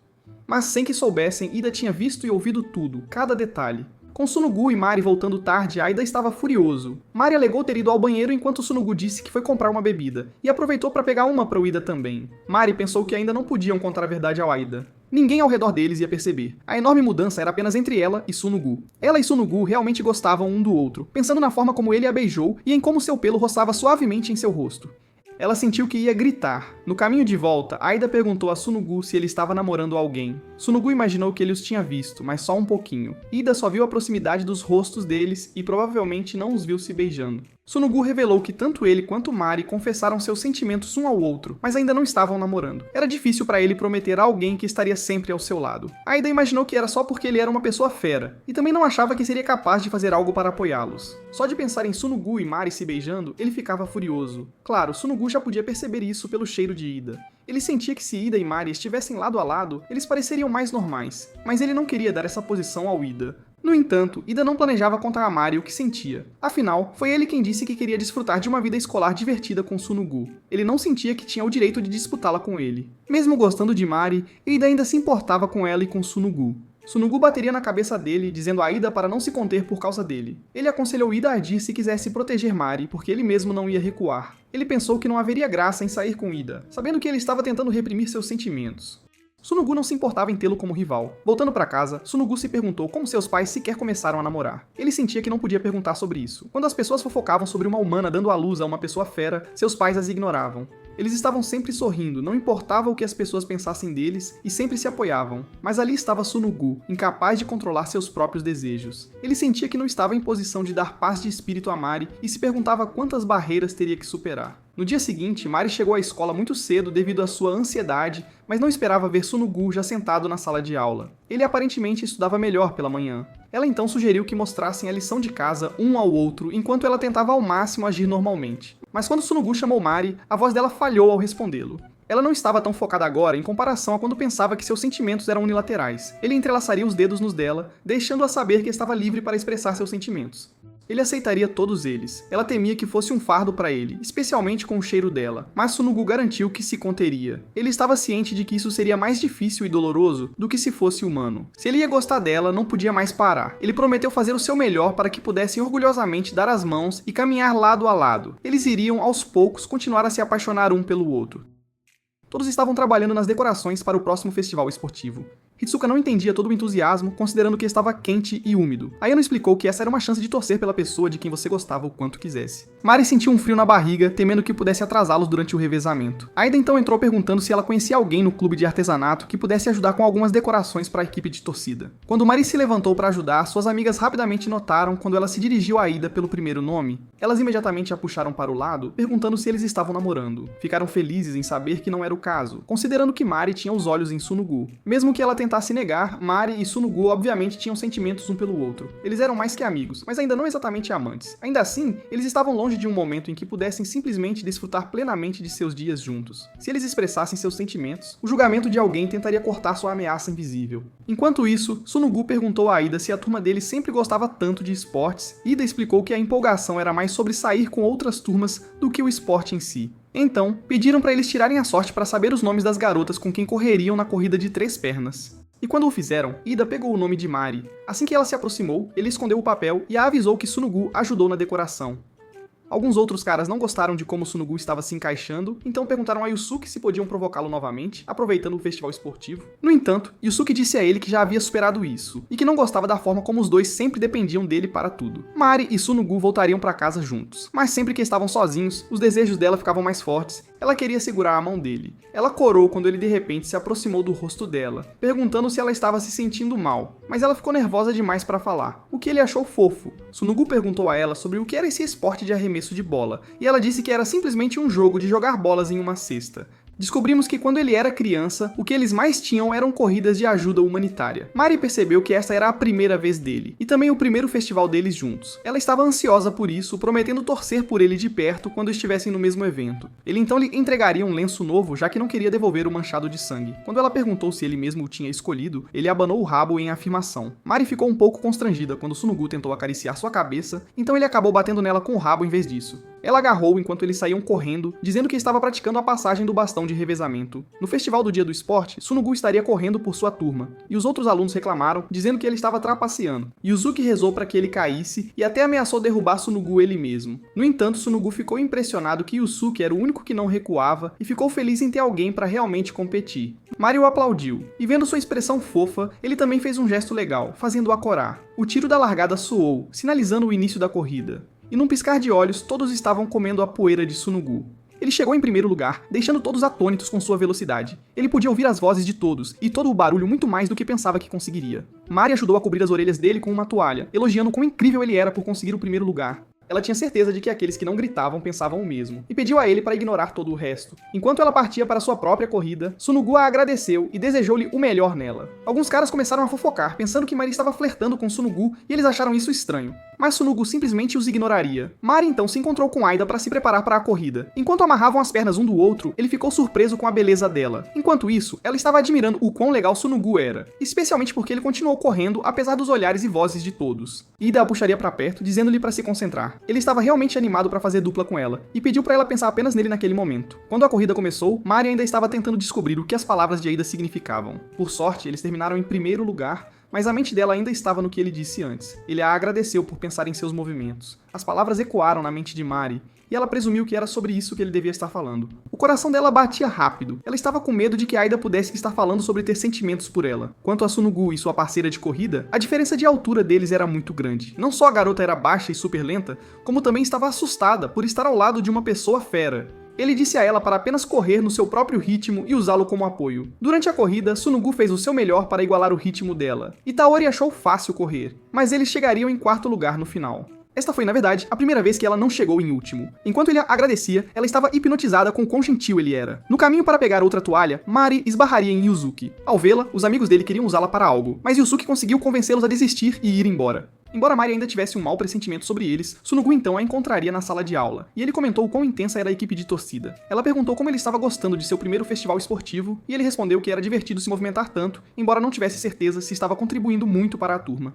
Mas sem que soubessem, Ida tinha visto e ouvido tudo, cada detalhe. Com Sunugu e Mari voltando tarde, Aida estava furioso. Mari alegou ter ido ao banheiro enquanto Sunugu disse que foi comprar uma bebida, e aproveitou para pegar uma para o Ida também. Mari pensou que ainda não podiam contar a verdade ao Aida. Ninguém ao redor deles ia perceber. A enorme mudança era apenas entre ela e Sunugu. Ela e Sunugu realmente gostavam um do outro, pensando na forma como ele a beijou e em como seu pelo roçava suavemente em seu rosto. Ela sentiu que ia gritar. No caminho de volta, Aida perguntou a Sunugu se ele estava namorando alguém. Sunugu imaginou que ele os tinha visto, mas só um pouquinho. Ida só viu a proximidade dos rostos deles e provavelmente não os viu se beijando. Sunugu revelou que tanto ele quanto Mari confessaram seus sentimentos um ao outro, mas ainda não estavam namorando. Era difícil para ele prometer a alguém que estaria sempre ao seu lado. Aida imaginou que era só porque ele era uma pessoa fera, e também não achava que seria capaz de fazer algo para apoiá-los. Só de pensar em Sunugu e Mari se beijando, ele ficava furioso. Claro, Sunugu já podia perceber isso pelo cheiro de Ida. Ele sentia que se Ida e Mari estivessem lado a lado, eles pareceriam mais normais, mas ele não queria dar essa posição ao Ida. No entanto, Ida não planejava contar a Mari o que sentia. Afinal, foi ele quem disse que queria desfrutar de uma vida escolar divertida com Sunugu. Ele não sentia que tinha o direito de disputá-la com ele. Mesmo gostando de Mari, Ida ainda se importava com ela e com Sunugu. Sunugu bateria na cabeça dele, dizendo a Ida para não se conter por causa dele. Ele aconselhou Ida a agir se quisesse proteger Mari, porque ele mesmo não ia recuar. Ele pensou que não haveria graça em sair com Ida, sabendo que ele estava tentando reprimir seus sentimentos. Sunugu não se importava em tê-lo como rival. Voltando para casa, Sunugu se perguntou como seus pais sequer começaram a namorar. Ele sentia que não podia perguntar sobre isso. Quando as pessoas fofocavam sobre uma humana dando à luz a uma pessoa fera, seus pais as ignoravam. Eles estavam sempre sorrindo, não importava o que as pessoas pensassem deles e sempre se apoiavam. Mas ali estava Sunugu, incapaz de controlar seus próprios desejos. Ele sentia que não estava em posição de dar paz de espírito a Mari e se perguntava quantas barreiras teria que superar. No dia seguinte, Mari chegou à escola muito cedo devido à sua ansiedade, mas não esperava ver Sunugu já sentado na sala de aula. Ele aparentemente estudava melhor pela manhã. Ela então sugeriu que mostrassem a lição de casa um ao outro, enquanto ela tentava ao máximo agir normalmente. Mas quando Sunugu chamou Mari, a voz dela falhou ao respondê-lo. Ela não estava tão focada agora em comparação a quando pensava que seus sentimentos eram unilaterais. Ele entrelaçaria os dedos nos dela, deixando-a saber que estava livre para expressar seus sentimentos. Ele aceitaria todos eles. Ela temia que fosse um fardo para ele, especialmente com o cheiro dela, mas Sunugu garantiu que se conteria. Ele estava ciente de que isso seria mais difícil e doloroso do que se fosse humano. Se ele ia gostar dela, não podia mais parar. Ele prometeu fazer o seu melhor para que pudessem orgulhosamente dar as mãos e caminhar lado a lado. Eles iriam, aos poucos, continuar a se apaixonar um pelo outro. Todos estavam trabalhando nas decorações para o próximo festival esportivo. Hitsuka não entendia todo o entusiasmo, considerando que estava quente e úmido. Ayano explicou que essa era uma chance de torcer pela pessoa de quem você gostava o quanto quisesse. Mari sentiu um frio na barriga, temendo que pudesse atrasá-los durante o revezamento. Aida então entrou perguntando se ela conhecia alguém no clube de artesanato que pudesse ajudar com algumas decorações para a equipe de torcida. Quando Mari se levantou para ajudar, suas amigas rapidamente notaram quando ela se dirigiu a Aida pelo primeiro nome. Elas imediatamente a puxaram para o lado, perguntando se eles estavam namorando. Ficaram felizes em saber que não era o caso, considerando que Mari tinha os olhos em Sunugu. Mesmo que ela tentasse negar, Mari e Sunugu obviamente tinham sentimentos um pelo outro. Eles eram mais que amigos, mas ainda não exatamente amantes. Ainda assim, eles estavam longe de um momento em que pudessem simplesmente desfrutar plenamente de seus dias juntos. Se eles expressassem seus sentimentos, o julgamento de alguém tentaria cortar sua ameaça invisível. Enquanto isso, Sunugu perguntou a Aida se a turma dele sempre gostava tanto de esportes, e Ida explicou que a empolgação era mais sobre sair com outras turmas do que o esporte em si. Então, pediram para eles tirarem a sorte para saber os nomes das garotas com quem correriam na corrida de 3 pernas. E quando o fizeram, Ida pegou o nome de Mari. Assim que ela se aproximou, ele escondeu o papel e a avisou que Sunugu ajudou na decoração. Alguns outros caras não gostaram de como Sunugu estava se encaixando, então perguntaram a Yusuke se podiam provocá-lo novamente, aproveitando o festival esportivo. No entanto, Yusuke disse a ele que já havia superado isso, e que não gostava da forma como os dois sempre dependiam dele para tudo. Mari e Sunugu voltariam para casa juntos, mas sempre que estavam sozinhos, os desejos dela ficavam mais fortes. Ela queria segurar a mão dele. Ela corou quando ele de repente se aproximou do rosto dela, perguntando se ela estava se sentindo mal, mas ela ficou nervosa demais para falar, o que ele achou fofo. Sunugu perguntou a ela sobre o que era esse esporte de arremesso de bola, e ela disse que era simplesmente um jogo de jogar bolas em uma cesta. Descobrimos que quando ele era criança, o que eles mais tinham eram corridas de ajuda humanitária. Mari percebeu que esta era a primeira vez dele, e também o primeiro festival deles juntos. Ela estava ansiosa por isso, prometendo torcer por ele de perto quando estivessem no mesmo evento. Ele então lhe entregaria um lenço novo, já que não queria devolver o manchado de sangue. Quando ela perguntou se ele mesmo o tinha escolhido, ele abanou o rabo em afirmação. Mari ficou um pouco constrangida quando Sunugu tentou acariciar sua cabeça, então ele acabou batendo nela com o rabo em vez disso. Ela agarrou enquanto eles saíam correndo, dizendo que estava praticando a passagem do bastão de revezamento. No festival do dia do esporte, Sunugu estaria correndo por sua turma, e os outros alunos reclamaram, dizendo que ele estava trapaceando. Yuzuki rezou para que ele caísse e até ameaçou derrubar Sunugu ele mesmo. No entanto, Sunugu ficou impressionado que Yusuke era o único que não recuava e ficou feliz em ter alguém para realmente competir. Mario aplaudiu, e vendo sua expressão fofa, ele também fez um gesto legal, fazendo-a corar. O tiro da largada soou, sinalizando o início da corrida. E num piscar de olhos, todos estavam comendo a poeira de Sunugu. Ele chegou em primeiro lugar, deixando todos atônitos com sua velocidade. Ele podia ouvir as vozes de todos, e todo o barulho muito mais do que pensava que conseguiria. Mari ajudou a cobrir as orelhas dele com uma toalha, elogiando quão incrível ele era por conseguir o primeiro lugar. Ela tinha certeza de que aqueles que não gritavam pensavam o mesmo, e pediu a ele para ignorar todo o resto. Enquanto ela partia para sua própria corrida, Sunugu a agradeceu e desejou-lhe o melhor nela. Alguns caras começaram a fofocar, pensando que Mari estava flertando com Sunugu, e eles acharam isso estranho. Mas Sunugu simplesmente os ignoraria. Mari então se encontrou com Aida para se preparar para a corrida. Enquanto amarravam as pernas um do outro, ele ficou surpreso com a beleza dela. Enquanto isso, ela estava admirando o quão legal Sunugu era, especialmente porque ele continuou correndo apesar dos olhares e vozes de todos. Ida a puxaria para perto, dizendo-lhe para se concentrar. Ele estava realmente animado para fazer dupla com ela, e pediu para ela pensar apenas nele naquele momento. Quando a corrida começou, Mari ainda estava tentando descobrir o que as palavras de Aida significavam. Por sorte, eles terminaram em primeiro lugar, mas a mente dela ainda estava no que ele disse antes. Ele a agradeceu por pensar em seus movimentos. As palavras ecoaram na mente de Mari, e ela presumiu que era sobre isso que ele devia estar falando. O coração dela batia rápido. Ela estava com medo de que Aida pudesse estar falando sobre ter sentimentos por ela. Quanto a Sunugu e sua parceira de corrida, a diferença de altura deles era muito grande. Não só a garota era baixa e super lenta, como também estava assustada por estar ao lado de uma pessoa fera. Ele disse a ela para apenas correr no seu próprio ritmo e usá-lo como apoio. Durante a corrida, Sunugu fez o seu melhor para igualar o ritmo dela. E Taori achou fácil correr, mas eles chegariam em quarto lugar no final. Esta foi, na verdade, a primeira vez que ela não chegou em último. Enquanto ele a agradecia, ela estava hipnotizada com quão gentil ele era. No caminho para pegar outra toalha, Mari esbarraria em Yuzuki. Ao vê-la, os amigos dele queriam usá-la para algo, mas Yuzuki conseguiu convencê-los a desistir e ir embora. Embora Mari ainda tivesse um mau pressentimento sobre eles, Sunugu então a encontraria na sala de aula, e ele comentou o quão intensa era a equipe de torcida. Ela perguntou como ele estava gostando de seu primeiro festival esportivo, e ele respondeu que era divertido se movimentar tanto, embora não tivesse certeza se estava contribuindo muito para a turma.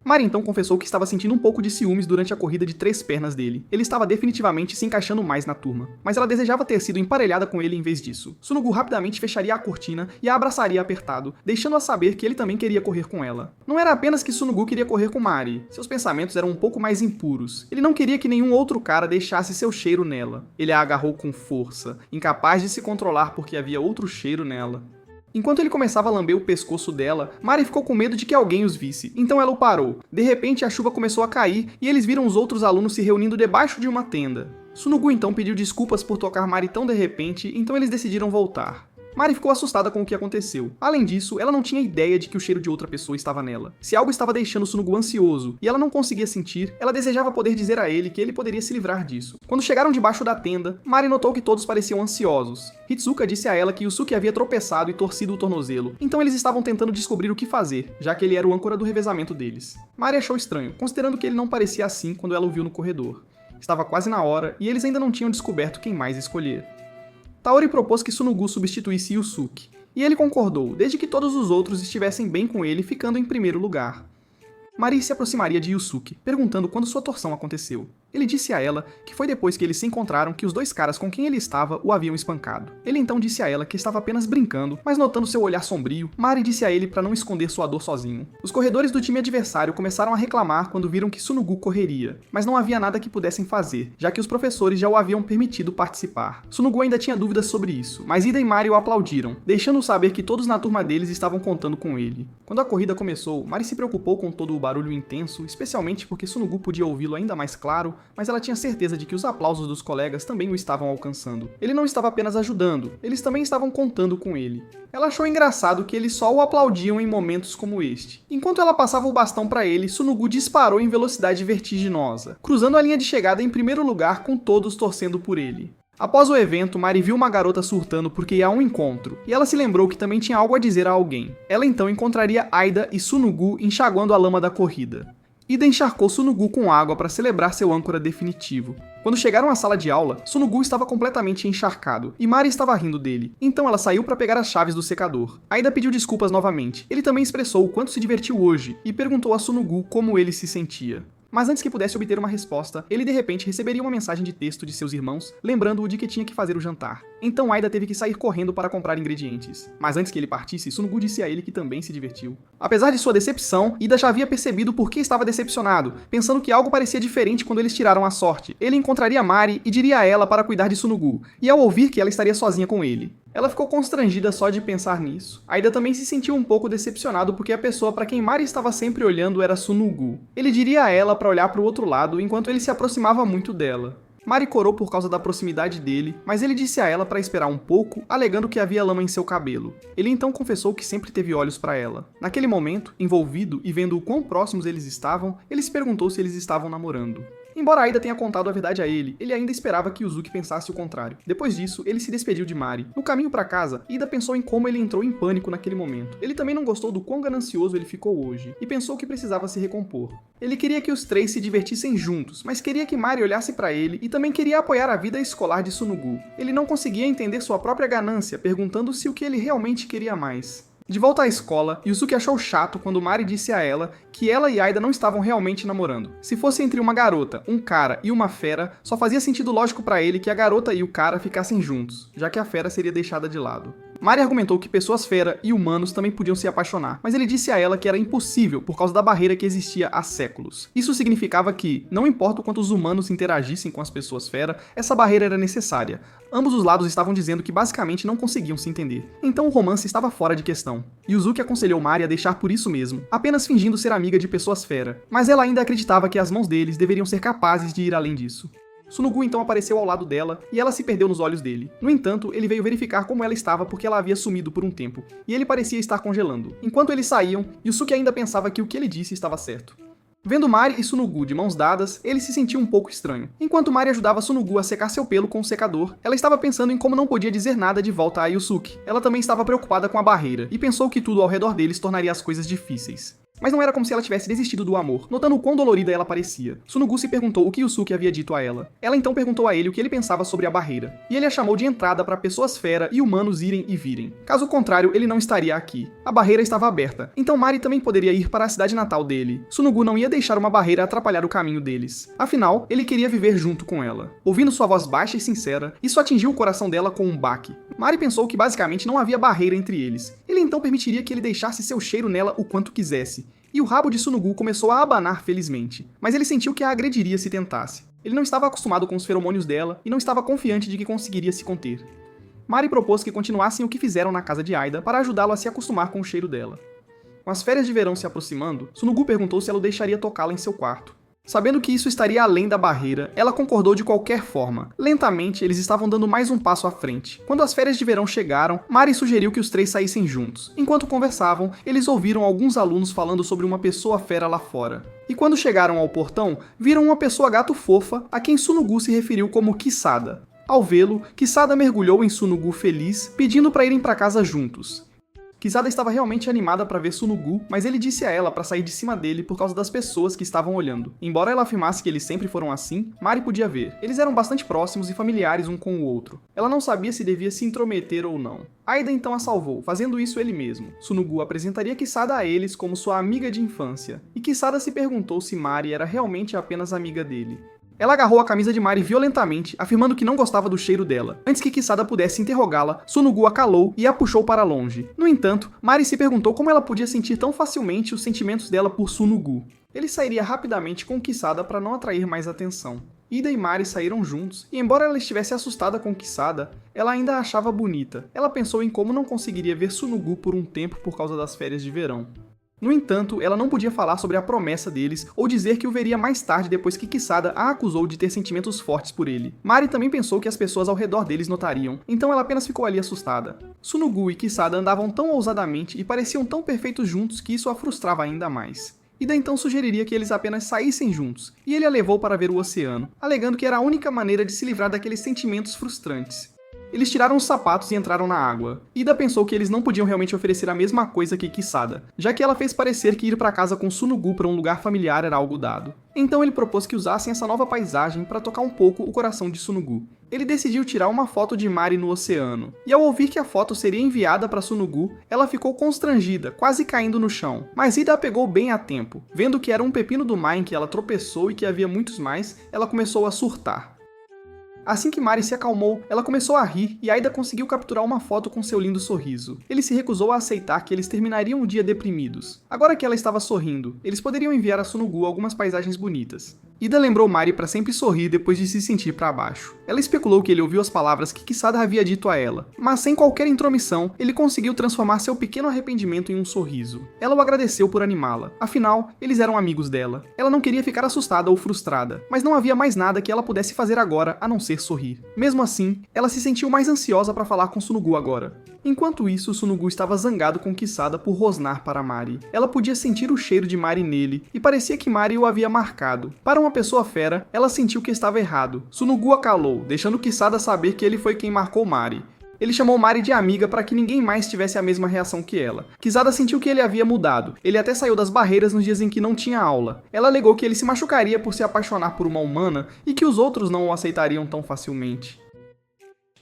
Mari então confessou que estava sentindo um pouco de ciúmes durante a corrida de 3 pernas dele. Ele estava definitivamente se encaixando mais na turma, mas ela desejava ter sido emparelhada com ele em vez disso. Sunugu rapidamente fecharia a cortina e a abraçaria apertado, deixando-a saber que ele também queria correr com ela. Não era apenas que Sunugu queria correr com Mari, seus pensamentos eram um pouco mais impuros. Ele não queria que nenhum outro cara deixasse seu cheiro nela. Ele a agarrou com força, incapaz de se controlar porque havia outro cheiro nela. Enquanto ele começava a lamber o pescoço dela, Mari ficou com medo de que alguém os visse, então ela o parou. De repente, a chuva começou a cair e eles viram os outros alunos se reunindo debaixo de uma tenda. Sunugu então pediu desculpas por tocar Mari tão de repente, então eles decidiram voltar. Mari ficou assustada com o que aconteceu. Além disso, ela não tinha ideia de que o cheiro de outra pessoa estava nela. Se algo estava deixando Sunugu ansioso e ela não conseguia sentir, ela desejava poder dizer a ele que ele poderia se livrar disso. Quando chegaram debaixo da tenda, Mari notou que todos pareciam ansiosos. Hitsuka disse a ela que Yusuke havia tropeçado e torcido o tornozelo, então eles estavam tentando descobrir o que fazer, já que ele era o âncora do revezamento deles. Mari achou estranho, considerando que ele não parecia assim quando ela o viu no corredor. Estava quase na hora e eles ainda não tinham descoberto quem mais escolher. Taori propôs que Sunugu substituísse Yusuke, e ele concordou, desde que todos os outros estivessem bem com ele, ficando em primeiro lugar. Mari se aproximaria de Yusuke, perguntando quando sua torção aconteceu. Ele disse a ela que foi depois que eles se encontraram que os dois caras com quem ele estava o haviam espancado. Ele então disse a ela que estava apenas brincando, mas notando seu olhar sombrio, Mari disse a ele para não esconder sua dor sozinho. Os corredores do time adversário começaram a reclamar quando viram que Sunugu correria, mas não havia nada que pudessem fazer, já que os professores já o haviam permitido participar. Sunugu ainda tinha dúvidas sobre isso, mas Ida e Mari o aplaudiram, deixando-o saber que todos na turma deles estavam contando com ele. Quando a corrida começou, Mari se preocupou com todo o barulho intenso, especialmente porque Sunugu podia ouvi-lo ainda mais claro, mas ela tinha certeza de que os aplausos dos colegas também o estavam alcançando. Ele não estava apenas ajudando, eles também estavam contando com ele. Ela achou engraçado que eles só o aplaudiam em momentos como este. Enquanto ela passava o bastão para ele, Sunugu disparou em velocidade vertiginosa, cruzando a linha de chegada em primeiro lugar com todos torcendo por ele. Após o evento, Mari viu uma garota surtando porque ia a um encontro, e ela se lembrou que também tinha algo a dizer a alguém. Ela então encontraria Aida e Sunugu enxaguando a lama da corrida. Ida encharcou Sunugu com água para celebrar seu âncora definitivo. Quando chegaram à sala de aula, Sunugu estava completamente encharcado, e Mari estava rindo dele. Então ela saiu para pegar as chaves do secador. Aida pediu desculpas novamente. Ele também expressou o quanto se divertiu hoje, e perguntou a Sunugu como ele se sentia. Mas antes que pudesse obter uma resposta, ele de repente receberia uma mensagem de texto de seus irmãos, lembrando-o de que tinha que fazer o jantar. Então Aida teve que sair correndo para comprar ingredientes. Mas antes que ele partisse, Sunugu disse a ele que também se divertiu. Apesar de sua decepção, Ida já havia percebido por que estava decepcionado, pensando que algo parecia diferente quando eles tiraram a sorte. Ele encontraria Mari e diria a ela para cuidar de Sunugu, e ao ouvir que ela estaria sozinha com ele. Ela ficou constrangida só de pensar nisso. Aida também se sentiu um pouco decepcionado porque a pessoa para quem Mari estava sempre olhando era Sunugu. Ele diria a ela para olhar para o outro lado enquanto ele se aproximava muito dela. Mari corou por causa da proximidade dele, mas ele disse a ela para esperar um pouco, alegando que havia lama em seu cabelo. Ele então confessou que sempre teve olhos para ela. Naquele momento, envolvido e vendo o quão próximos eles estavam, ele se perguntou se eles estavam namorando. Embora Aida tenha contado a verdade a ele ainda esperava que Yuzuki pensasse o contrário. Depois disso, ele se despediu de Mari. No caminho para casa, Ida pensou em como ele entrou em pânico naquele momento. Ele também não gostou do quão ganancioso ele ficou hoje, e pensou que precisava se recompor. Ele queria que os três se divertissem juntos, mas queria que Mari olhasse para ele e também queria apoiar a vida escolar de Sunugu. Ele não conseguia entender sua própria ganância, perguntando-se o que ele realmente queria mais. De volta à escola, Yusuke achou chato quando Mari disse a ela que ela e Aida não estavam realmente namorando. Se fosse entre uma garota, um cara e uma fera, só fazia sentido lógico para ele que a garota e o cara ficassem juntos, já que a fera seria deixada de lado. Mari argumentou que pessoas fera e humanos também podiam se apaixonar, mas ele disse a ela que era impossível por causa da barreira que existia há séculos. Isso significava que, não importa o quanto os humanos interagissem com as pessoas fera, essa barreira era necessária. Ambos os lados estavam dizendo que basicamente não conseguiam se entender. Então o romance estava fora de questão. Yuzuki aconselhou Mari a deixar por isso mesmo, apenas fingindo ser amiga de pessoas fera, mas ela ainda acreditava que as mãos deles deveriam ser capazes de ir além disso. Sunugu então apareceu ao lado dela e ela se perdeu nos olhos dele. No entanto, ele veio verificar como ela estava porque ela havia sumido por um tempo, e ele parecia estar congelando. Enquanto eles saíam, Yusuke ainda pensava que o que ele disse estava certo. Vendo Mari e Sunugu de mãos dadas, ele se sentiu um pouco estranho. Enquanto Mari ajudava Sunugu a secar seu pelo com o secador, ela estava pensando em como não podia dizer nada de volta a Yusuke. Ela também estava preocupada com a barreira, e pensou que tudo ao redor deles tornaria as coisas difíceis. Mas não era como se ela tivesse desistido do amor, notando o quão dolorida ela parecia. Sunugu se perguntou o que Yusuke havia dito a ela. Ela então perguntou a ele o que ele pensava sobre a barreira, e ele a chamou de entrada para pessoas fera e humanos irem e virem. Caso contrário, ele não estaria aqui. A barreira estava aberta, então Mari também poderia ir para a cidade natal dele. Sunugu não ia deixar uma barreira atrapalhar o caminho deles. Afinal, ele queria viver junto com ela. Ouvindo sua voz baixa e sincera, isso atingiu o coração dela com um baque. Mari pensou que basicamente não havia barreira entre eles. Ele então permitiria que ele deixasse seu cheiro nela o quanto quisesse. E o rabo de Sunugu começou a abanar felizmente, mas ele sentiu que a agrediria se tentasse. Ele não estava acostumado com os feromônios dela e não estava confiante de que conseguiria se conter. Mari propôs que continuassem o que fizeram na casa de Aida para ajudá-lo a se acostumar com o cheiro dela. Com as férias de verão se aproximando, Sunugu perguntou se ela o deixaria tocá-la em seu quarto. Sabendo que isso estaria além da barreira, ela concordou de qualquer forma. Lentamente, eles estavam dando mais um passo à frente. Quando as férias de verão chegaram, Mari sugeriu que os três saíssem juntos. Enquanto conversavam, eles ouviram alguns alunos falando sobre uma pessoa fera lá fora. E quando chegaram ao portão, viram uma pessoa gato fofa, a quem Sunugu se referiu como Kisada. Ao vê-lo, Kisada mergulhou em Sunugu feliz, pedindo para irem para casa juntos. Kisada estava realmente animada para ver Sunugu, mas ele disse a ela para sair de cima dele por causa das pessoas que estavam olhando. Embora ela afirmasse que eles sempre foram assim, Mari podia ver. Eles eram bastante próximos e familiares um com o outro. Ela não sabia se devia se intrometer ou não. Aida então a salvou, fazendo isso ele mesmo. Sunugu apresentaria Kisada a eles como sua amiga de infância, e Kisada se perguntou se Mari era realmente apenas amiga dele. Ela agarrou a camisa de Mari violentamente, afirmando que não gostava do cheiro dela. Antes que Kisada pudesse interrogá-la, Sunugu a calou e a puxou para longe. No entanto, Mari se perguntou como ela podia sentir tão facilmente os sentimentos dela por Sunugu. Ele sairia rapidamente com Kisada para não atrair mais atenção. Ida e Mari saíram juntos, e embora ela estivesse assustada com Kisada, ela ainda a achava bonita. Ela pensou em como não conseguiria ver Sunugu por um tempo por causa das férias de verão. No entanto, ela não podia falar sobre a promessa deles ou dizer que o veria mais tarde depois que Kisada a acusou de ter sentimentos fortes por ele. Mari também pensou que as pessoas ao redor deles notariam, então ela apenas ficou ali assustada. Sunugu e Kisada andavam tão ousadamente e pareciam tão perfeitos juntos que isso a frustrava ainda mais. Ida então sugeriria que eles apenas saíssem juntos, e ele a levou para ver o oceano, alegando que era a única maneira de se livrar daqueles sentimentos frustrantes. Eles tiraram os sapatos e entraram na água. Ida pensou que eles não podiam realmente oferecer a mesma coisa que Kisada, já que ela fez parecer que ir para casa com Sunugu para um lugar familiar era algo dado. Então ele propôs que usassem essa nova paisagem para tocar um pouco o coração de Sunugu. Ele decidiu tirar uma foto de Mari no oceano, e ao ouvir que a foto seria enviada para Sunugu, ela ficou constrangida, quase caindo no chão. Mas Ida a pegou bem a tempo. Vendo que era um pepino do mar em que ela tropeçou e que havia muitos mais, ela começou a surtar. Assim que Mari se acalmou, ela começou a rir e Aida conseguiu capturar uma foto com seu lindo sorriso. Ele se recusou a aceitar que eles terminariam o dia deprimidos. Agora que ela estava sorrindo, eles poderiam enviar a Sunugu algumas paisagens bonitas. Ida lembrou Mari para sempre sorrir depois de se sentir para baixo. Ela especulou que ele ouviu as palavras que Kisada havia dito a ela, mas sem qualquer intromissão, ele conseguiu transformar seu pequeno arrependimento em um sorriso. Ela o agradeceu por animá-la, afinal, eles eram amigos dela. Ela não queria ficar assustada ou frustrada, mas não havia mais nada que ela pudesse fazer agora a não ser sorrir. Mesmo assim, ela se sentiu mais ansiosa para falar com Sunugu agora. Enquanto isso, Sunugu estava zangado com Kisada por rosnar para Mari. Ela podia sentir o cheiro de Mari nele, e parecia que Mari o havia marcado. Para uma pessoa fera, ela sentiu que estava errado. Sunugu a calou, deixando Kisada saber que ele foi quem marcou Mari. Ele chamou Mari de amiga para que ninguém mais tivesse a mesma reação que ela. Kisada sentiu que ele havia mudado. Ele até saiu das barreiras nos dias em que não tinha aula. Ela alegou que ele se machucaria por se apaixonar por uma humana e que os outros não o aceitariam tão facilmente.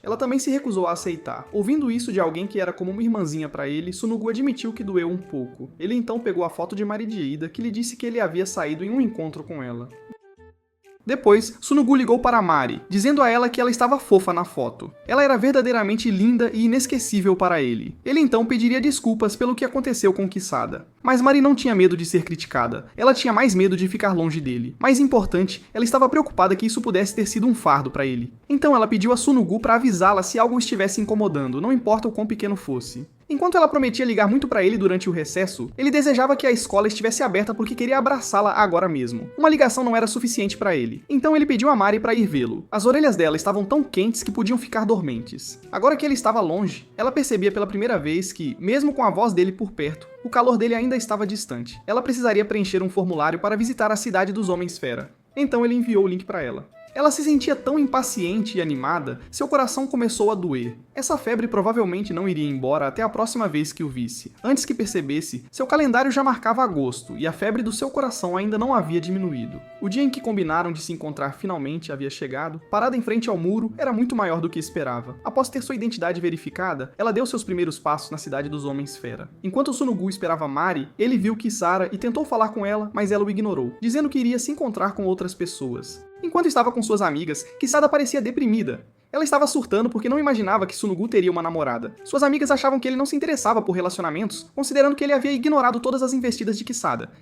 Ela também se recusou a aceitar. Ouvindo isso de alguém que era como uma irmãzinha para ele, Sunugu admitiu que doeu um pouco. Ele então pegou a foto de Mari de Ida, que lhe disse que ele havia saído em um encontro com ela. Depois, Sunugu ligou para Mari, dizendo a ela que ela estava fofa na foto. Ela era verdadeiramente linda e inesquecível para ele. Ele então pediria desculpas pelo que aconteceu com Kisada. Mas Mari não tinha medo de ser criticada. Ela tinha mais medo de ficar longe dele. Mais importante, ela estava preocupada que isso pudesse ter sido um fardo para ele. Então ela pediu a Sunugu para avisá-la se algo estivesse incomodando, não importa o quão pequeno fosse. Enquanto ela prometia ligar muito para ele durante o recesso, ele desejava que a escola estivesse aberta porque queria abraçá-la agora mesmo. Uma ligação não era suficiente para ele, então ele pediu a Mari para ir vê-lo. As orelhas dela estavam tão quentes que podiam ficar dormentes. Agora que ele estava longe, ela percebia pela primeira vez que, mesmo com a voz dele por perto, o calor dele ainda estava distante. Ela precisaria preencher um formulário para visitar a cidade dos Homens-Fera. Então ele enviou o link para ela. Ela se sentia tão impaciente e animada, seu coração começou a doer. Essa febre provavelmente não iria embora até a próxima vez que o visse. Antes que percebesse, seu calendário já marcava agosto, e a febre do seu coração ainda não havia diminuído. O dia em que combinaram de se encontrar finalmente havia chegado. Parada em frente ao muro, era muito maior do que esperava. Após ter sua identidade verificada, ela deu seus primeiros passos na cidade dos Homens-Fera. Enquanto Sunugu esperava Mari, ele viu Kisara e tentou falar com ela, mas ela o ignorou, dizendo que iria se encontrar com outras pessoas. Enquanto estava com suas amigas, Kisada parecia deprimida. Ela estava surtando porque não imaginava que Sunugu teria uma namorada. Suas amigas achavam que ele não se interessava por relacionamentos, considerando que ele havia ignorado todas as investidas de Kisada.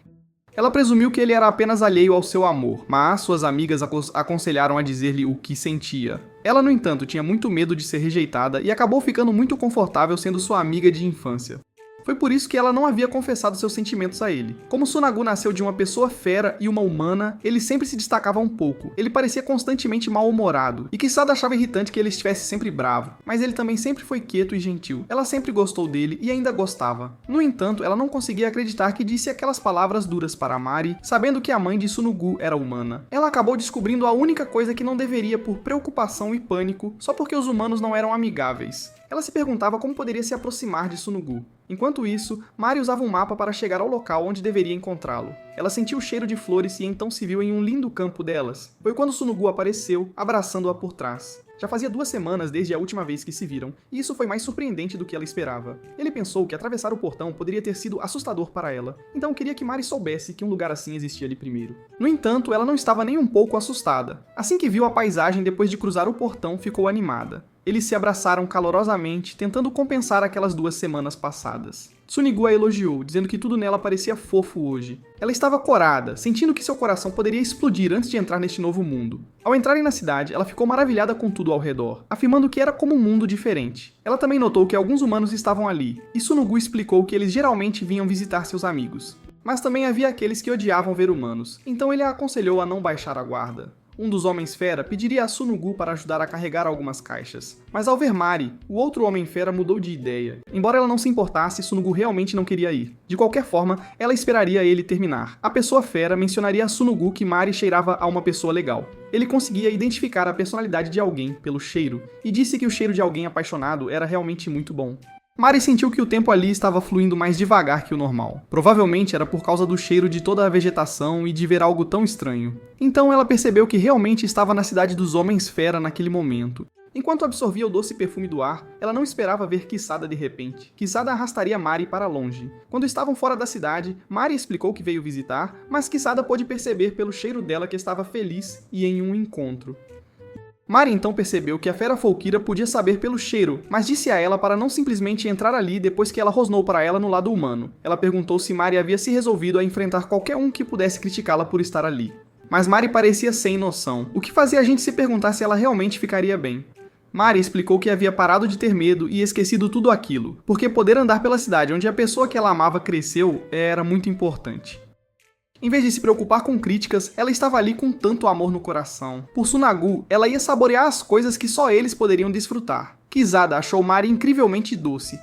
Ela presumiu que ele era apenas alheio ao seu amor, mas suas amigas aconselharam a dizer-lhe o que sentia. Ela, no entanto, tinha muito medo de ser rejeitada e acabou ficando muito confortável sendo sua amiga de infância. Foi por isso que ela não havia confessado seus sentimentos a ele. Como Sunagu nasceu de uma pessoa fera e uma humana, ele sempre se destacava um pouco. Ele parecia constantemente mal-humorado, e Kisada achava irritante que ele estivesse sempre bravo. Mas ele também sempre foi quieto e gentil. Ela sempre gostou dele e ainda gostava. No entanto, ela não conseguia acreditar que disse aquelas palavras duras para Mari, sabendo que a mãe de Sunugu era humana. Ela acabou descobrindo a única coisa que não deveria por preocupação e pânico, só porque os humanos não eram amigáveis. Ela se perguntava como poderia se aproximar de Sunugu. Enquanto isso, Mari usava um mapa para chegar ao local onde deveria encontrá-lo. Ela sentiu o cheiro de flores e então se viu em um lindo campo delas. Foi quando Sunugu apareceu, abraçando-a por trás. Já fazia 2 semanas desde a última vez que se viram, e isso foi mais surpreendente do que ela esperava. Ele pensou que atravessar o portão poderia ter sido assustador para ela, então queria que Mari soubesse que um lugar assim existia ali primeiro. No entanto, ela não estava nem um pouco assustada. Assim que viu a paisagem depois de cruzar o portão, ficou animada. Eles se abraçaram calorosamente, tentando compensar aquelas 2 semanas passadas. Tsunegu a elogiou, dizendo que tudo nela parecia fofo hoje. Ela estava corada, sentindo que seu coração poderia explodir antes de entrar neste novo mundo. Ao entrarem na cidade, ela ficou maravilhada com tudo ao redor, afirmando que era como um mundo diferente. Ela também notou que alguns humanos estavam ali, e Tsunegu explicou que eles geralmente vinham visitar seus amigos. Mas também havia aqueles que odiavam ver humanos, então ele a aconselhou a não baixar a guarda. Um dos Homens-Fera pediria a Tsunegu para ajudar a carregar algumas caixas. Mas ao ver Mari, o outro Homem-Fera mudou de ideia. Embora ela não se importasse, Tsunegu realmente não queria ir. De qualquer forma, ela esperaria ele terminar. A pessoa fera mencionaria a Tsunegu que Mari cheirava a uma pessoa legal. Ele conseguia identificar a personalidade de alguém pelo cheiro, e disse que o cheiro de alguém apaixonado era realmente muito bom. Mari sentiu que o tempo ali estava fluindo mais devagar que o normal. Provavelmente era por causa do cheiro de toda a vegetação e de ver algo tão estranho. Então ela percebeu que realmente estava na cidade dos Homens-Fera naquele momento. Enquanto absorvia o doce perfume do ar, ela não esperava ver Kisada de repente. Kisada arrastaria Mari para longe. Quando estavam fora da cidade, Mari explicou que veio visitar, mas Kisada pôde perceber pelo cheiro dela que estava feliz e em um encontro. Mari então percebeu que a fera Folquira podia saber pelo cheiro, mas disse a ela para não simplesmente entrar ali depois que ela rosnou para ela no lado humano. Ela perguntou se Mari havia se resolvido a enfrentar qualquer um que pudesse criticá-la por estar ali. Mas Mari parecia sem noção, o que fazia a gente se perguntar se ela realmente ficaria bem. Mari explicou que havia parado de ter medo e esquecido tudo aquilo, porque poder andar pela cidade onde a pessoa que ela amava cresceu era muito importante. Em vez de se preocupar com críticas, ela estava ali com tanto amor no coração. Por Tsunegu, ela ia saborear as coisas que só eles poderiam desfrutar. Kisada achou Mari incrivelmente doce.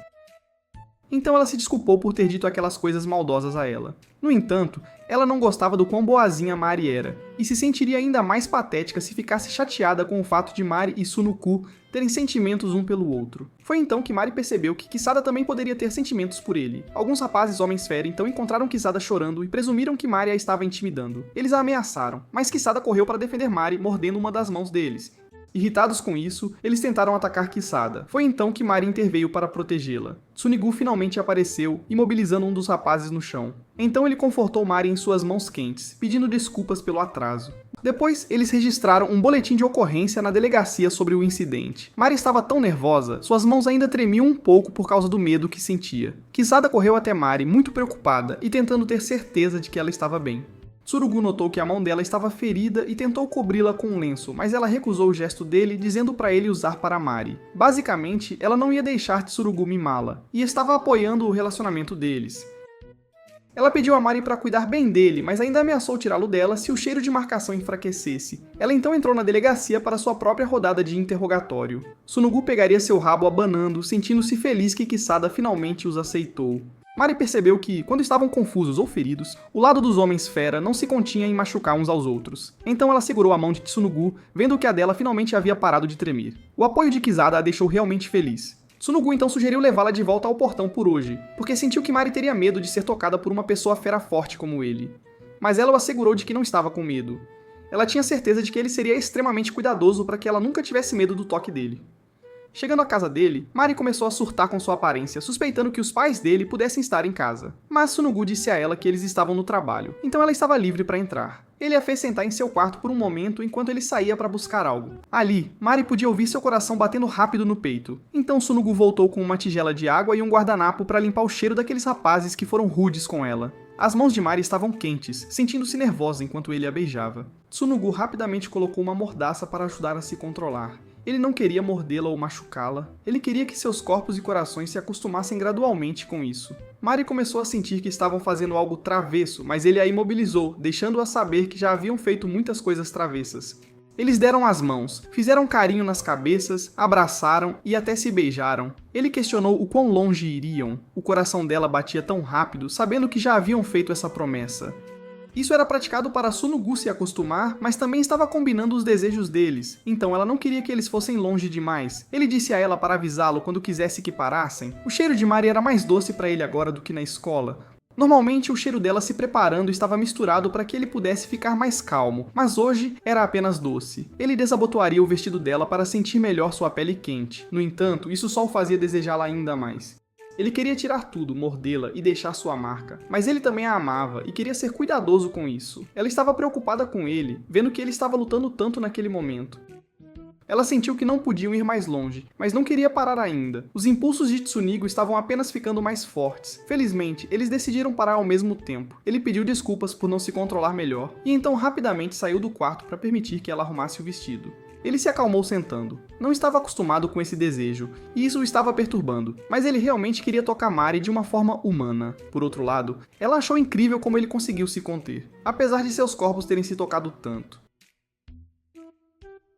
Então ela se desculpou por ter dito aquelas coisas maldosas a ela. No entanto, ela não gostava do quão boazinha Mari era, e se sentiria ainda mais patética se ficasse chateada com o fato de Mari e Tsunegu terem sentimentos um pelo outro. Foi então que Mari percebeu que Kisada também poderia ter sentimentos por ele. Alguns rapazes Homens-Fera então encontraram Kisada chorando e presumiram que Mari a estava intimidando. Eles a ameaçaram, mas Kisada correu para defender Mari, mordendo uma das mãos deles. Irritados com isso, eles tentaram atacar Kisada. Foi então que Mari interveio para protegê-la. Tsunegu finalmente apareceu, imobilizando um dos rapazes no chão. Então ele confortou Mari em suas mãos quentes, pedindo desculpas pelo atraso. Depois, eles registraram um boletim de ocorrência na delegacia sobre o incidente. Mari estava tão nervosa, suas mãos ainda tremiam um pouco por causa do medo que sentia. Kisada correu até Mari, muito preocupada, e tentando ter certeza de que ela estava bem. Tsurugu notou que a mão dela estava ferida e tentou cobri-la com um lenço, mas ela recusou o gesto dele, dizendo para ele usar para Mari. Basicamente, ela não ia deixar Tsurugu mimá-la, e estava apoiando o relacionamento deles. Ela pediu a Mari para cuidar bem dele, mas ainda ameaçou tirá-lo dela se o cheiro de marcação enfraquecesse. Ela então entrou na delegacia para sua própria rodada de interrogatório. Tsurugu pegaria seu rabo abanando, sentindo-se feliz que Kisada finalmente os aceitou. Mari percebeu que, quando estavam confusos ou feridos, o lado dos Homens-Fera não se continha em machucar uns aos outros. Então ela segurou a mão de Tsurugu, vendo que a dela finalmente havia parado de tremer. O apoio de Kisada a deixou realmente feliz. Tsurugu então sugeriu levá-la de volta ao portão por hoje, porque sentiu que Mari teria medo de ser tocada por uma pessoa fera forte como ele. Mas ela o assegurou de que não estava com medo. Ela tinha certeza de que ele seria extremamente cuidadoso para que ela nunca tivesse medo do toque dele. Chegando à casa dele, Mari começou a surtar com sua aparência, suspeitando que os pais dele pudessem estar em casa. Mas Tsurugu disse a ela que eles estavam no trabalho, então ela estava livre para entrar. Ele a fez sentar em seu quarto por um momento enquanto ele saía para buscar algo. Ali, Mari podia ouvir seu coração batendo rápido no peito. Então Tsurugu voltou com uma tigela de água e um guardanapo para limpar o cheiro daqueles rapazes que foram rudes com ela. As mãos de Mari estavam quentes, sentindo-se nervosa enquanto ele a beijava. Tsurugu rapidamente colocou uma mordaça para ajudar a se controlar. Ele não queria mordê-la ou machucá-la. Ele queria que seus corpos e corações se acostumassem gradualmente com isso. Mari começou a sentir que estavam fazendo algo travesso, mas ele a imobilizou, deixando-a saber que já haviam feito muitas coisas travessas. Eles deram as mãos, fizeram carinho nas cabeças, abraçaram e até se beijaram. Ele questionou o quão longe iriam. O coração dela batia tão rápido, sabendo que já haviam feito essa promessa. Isso era praticado para Tsurugu se acostumar, mas também estava combinando os desejos deles, então ela não queria que eles fossem longe demais. Ele disse a ela para avisá-lo quando quisesse que parassem. O cheiro de Mari era mais doce para ele agora do que na escola. Normalmente o cheiro dela se preparando estava misturado para que ele pudesse ficar mais calmo, mas hoje era apenas doce. Ele desabotoaria o vestido dela para sentir melhor sua pele quente. No entanto, isso só o fazia desejá-la ainda mais. Ele queria tirar tudo, mordê-la e deixar sua marca, mas ele também a amava e queria ser cuidadoso com isso. Ela estava preocupada com ele, vendo que ele estava lutando tanto naquele momento. Ela sentiu que não podiam ir mais longe, mas não queria parar ainda. Os impulsos de Tsunigo estavam apenas ficando mais fortes. Felizmente, eles decidiram parar ao mesmo tempo. Ele pediu desculpas por não se controlar melhor, e então rapidamente saiu do quarto para permitir que ela arrumasse o vestido. Ele se acalmou sentando. Não estava acostumado com esse desejo, e isso o estava perturbando, mas ele realmente queria tocar Mari de uma forma humana. Por outro lado, ela achou incrível como ele conseguiu se conter, apesar de seus corpos terem se tocado tanto.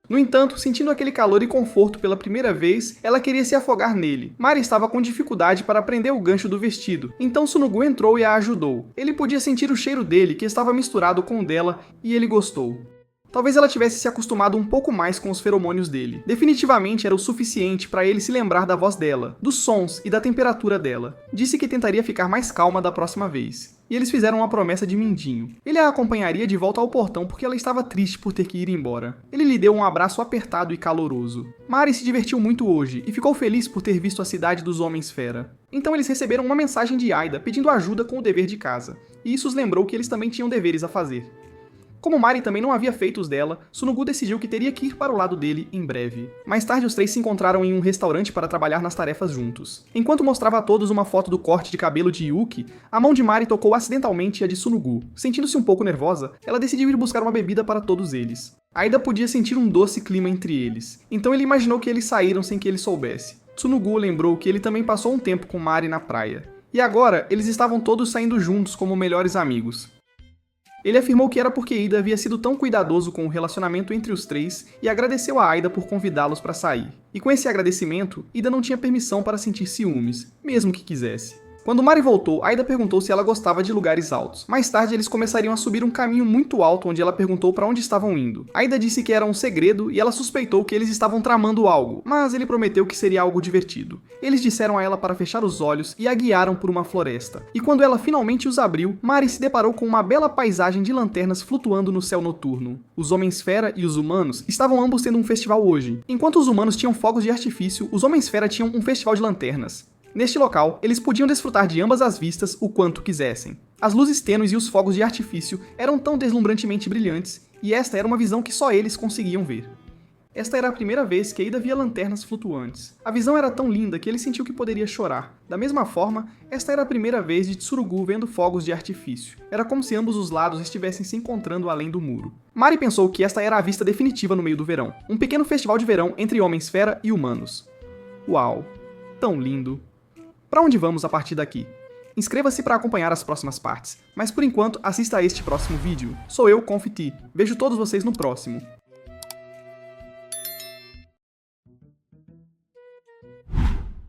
No entanto, sentindo aquele calor e conforto pela primeira vez, ela queria se afogar nele. Mari estava com dificuldade para prender o gancho do vestido, então Tsunugu entrou e a ajudou. Ele podia sentir o cheiro dele, que estava misturado com o dela, e ele gostou. Talvez ela tivesse se acostumado um pouco mais com os feromônios dele. Definitivamente era o suficiente para ele se lembrar da voz dela, dos sons e da temperatura dela. Disse que tentaria ficar mais calma da próxima vez. E eles fizeram uma promessa de mindinho. Ele a acompanharia de volta ao portão porque ela estava triste por ter que ir embora. Ele lhe deu um abraço apertado e caloroso. Mari se divertiu muito hoje e ficou feliz por ter visto a cidade dos Homens-Fera. Então eles receberam uma mensagem de Aida pedindo ajuda com o dever de casa. E isso os lembrou que eles também tinham deveres a fazer. Como Mari também não havia feito os dela, Tsunugu decidiu que teria que ir para o lado dele em breve. Mais tarde, os três se encontraram em um restaurante para trabalhar nas tarefas juntos. Enquanto mostrava a todos uma foto do corte de cabelo de Yuki, a mão de Mari tocou acidentalmente a de Tsunugu. Sentindo-se um pouco nervosa, ela decidiu ir buscar uma bebida para todos eles. Aida podia sentir um doce clima entre eles, então ele imaginou que eles saíram sem que ele soubesse. Tsunugu lembrou que ele também passou um tempo com Mari na praia. E agora, eles estavam todos saindo juntos como melhores amigos. Ele afirmou que era porque Ida havia sido tão cuidadoso com o relacionamento entre os três e agradeceu a Aida por convidá-los para sair. E com esse agradecimento, Ida não tinha permissão para sentir ciúmes, mesmo que quisesse. Quando Mari voltou, Aida perguntou se ela gostava de lugares altos. Mais tarde, eles começariam a subir um caminho muito alto onde ela perguntou para onde estavam indo. Aida disse que era um segredo e ela suspeitou que eles estavam tramando algo, mas ele prometeu que seria algo divertido. Eles disseram a ela para fechar os olhos e a guiaram por uma floresta. E quando ela finalmente os abriu, Mari se deparou com uma bela paisagem de lanternas flutuando no céu noturno. Os Homens-Fera e os humanos estavam ambos tendo um festival hoje. Enquanto os humanos tinham fogos de artifício, os Homens-Fera tinham um festival de lanternas. Neste local, eles podiam desfrutar de ambas as vistas o quanto quisessem. As luzes tênues e os fogos de artifício eram tão deslumbrantemente brilhantes, e esta era uma visão que só eles conseguiam ver. Esta era a primeira vez que Ida via lanternas flutuantes. A visão era tão linda que ele sentiu que poderia chorar. Da mesma forma, esta era a primeira vez de Tsurugu vendo fogos de artifício. Era como se ambos os lados estivessem se encontrando além do muro. Mari pensou que esta era a vista definitiva no meio do verão. Um pequeno festival de verão entre Homens-Fera e humanos. Uau! Tão lindo! Para onde vamos a partir daqui? Inscreva-se para acompanhar as próximas partes, mas por enquanto assista a este próximo vídeo. Sou eu, Confiti. Vejo todos vocês no próximo.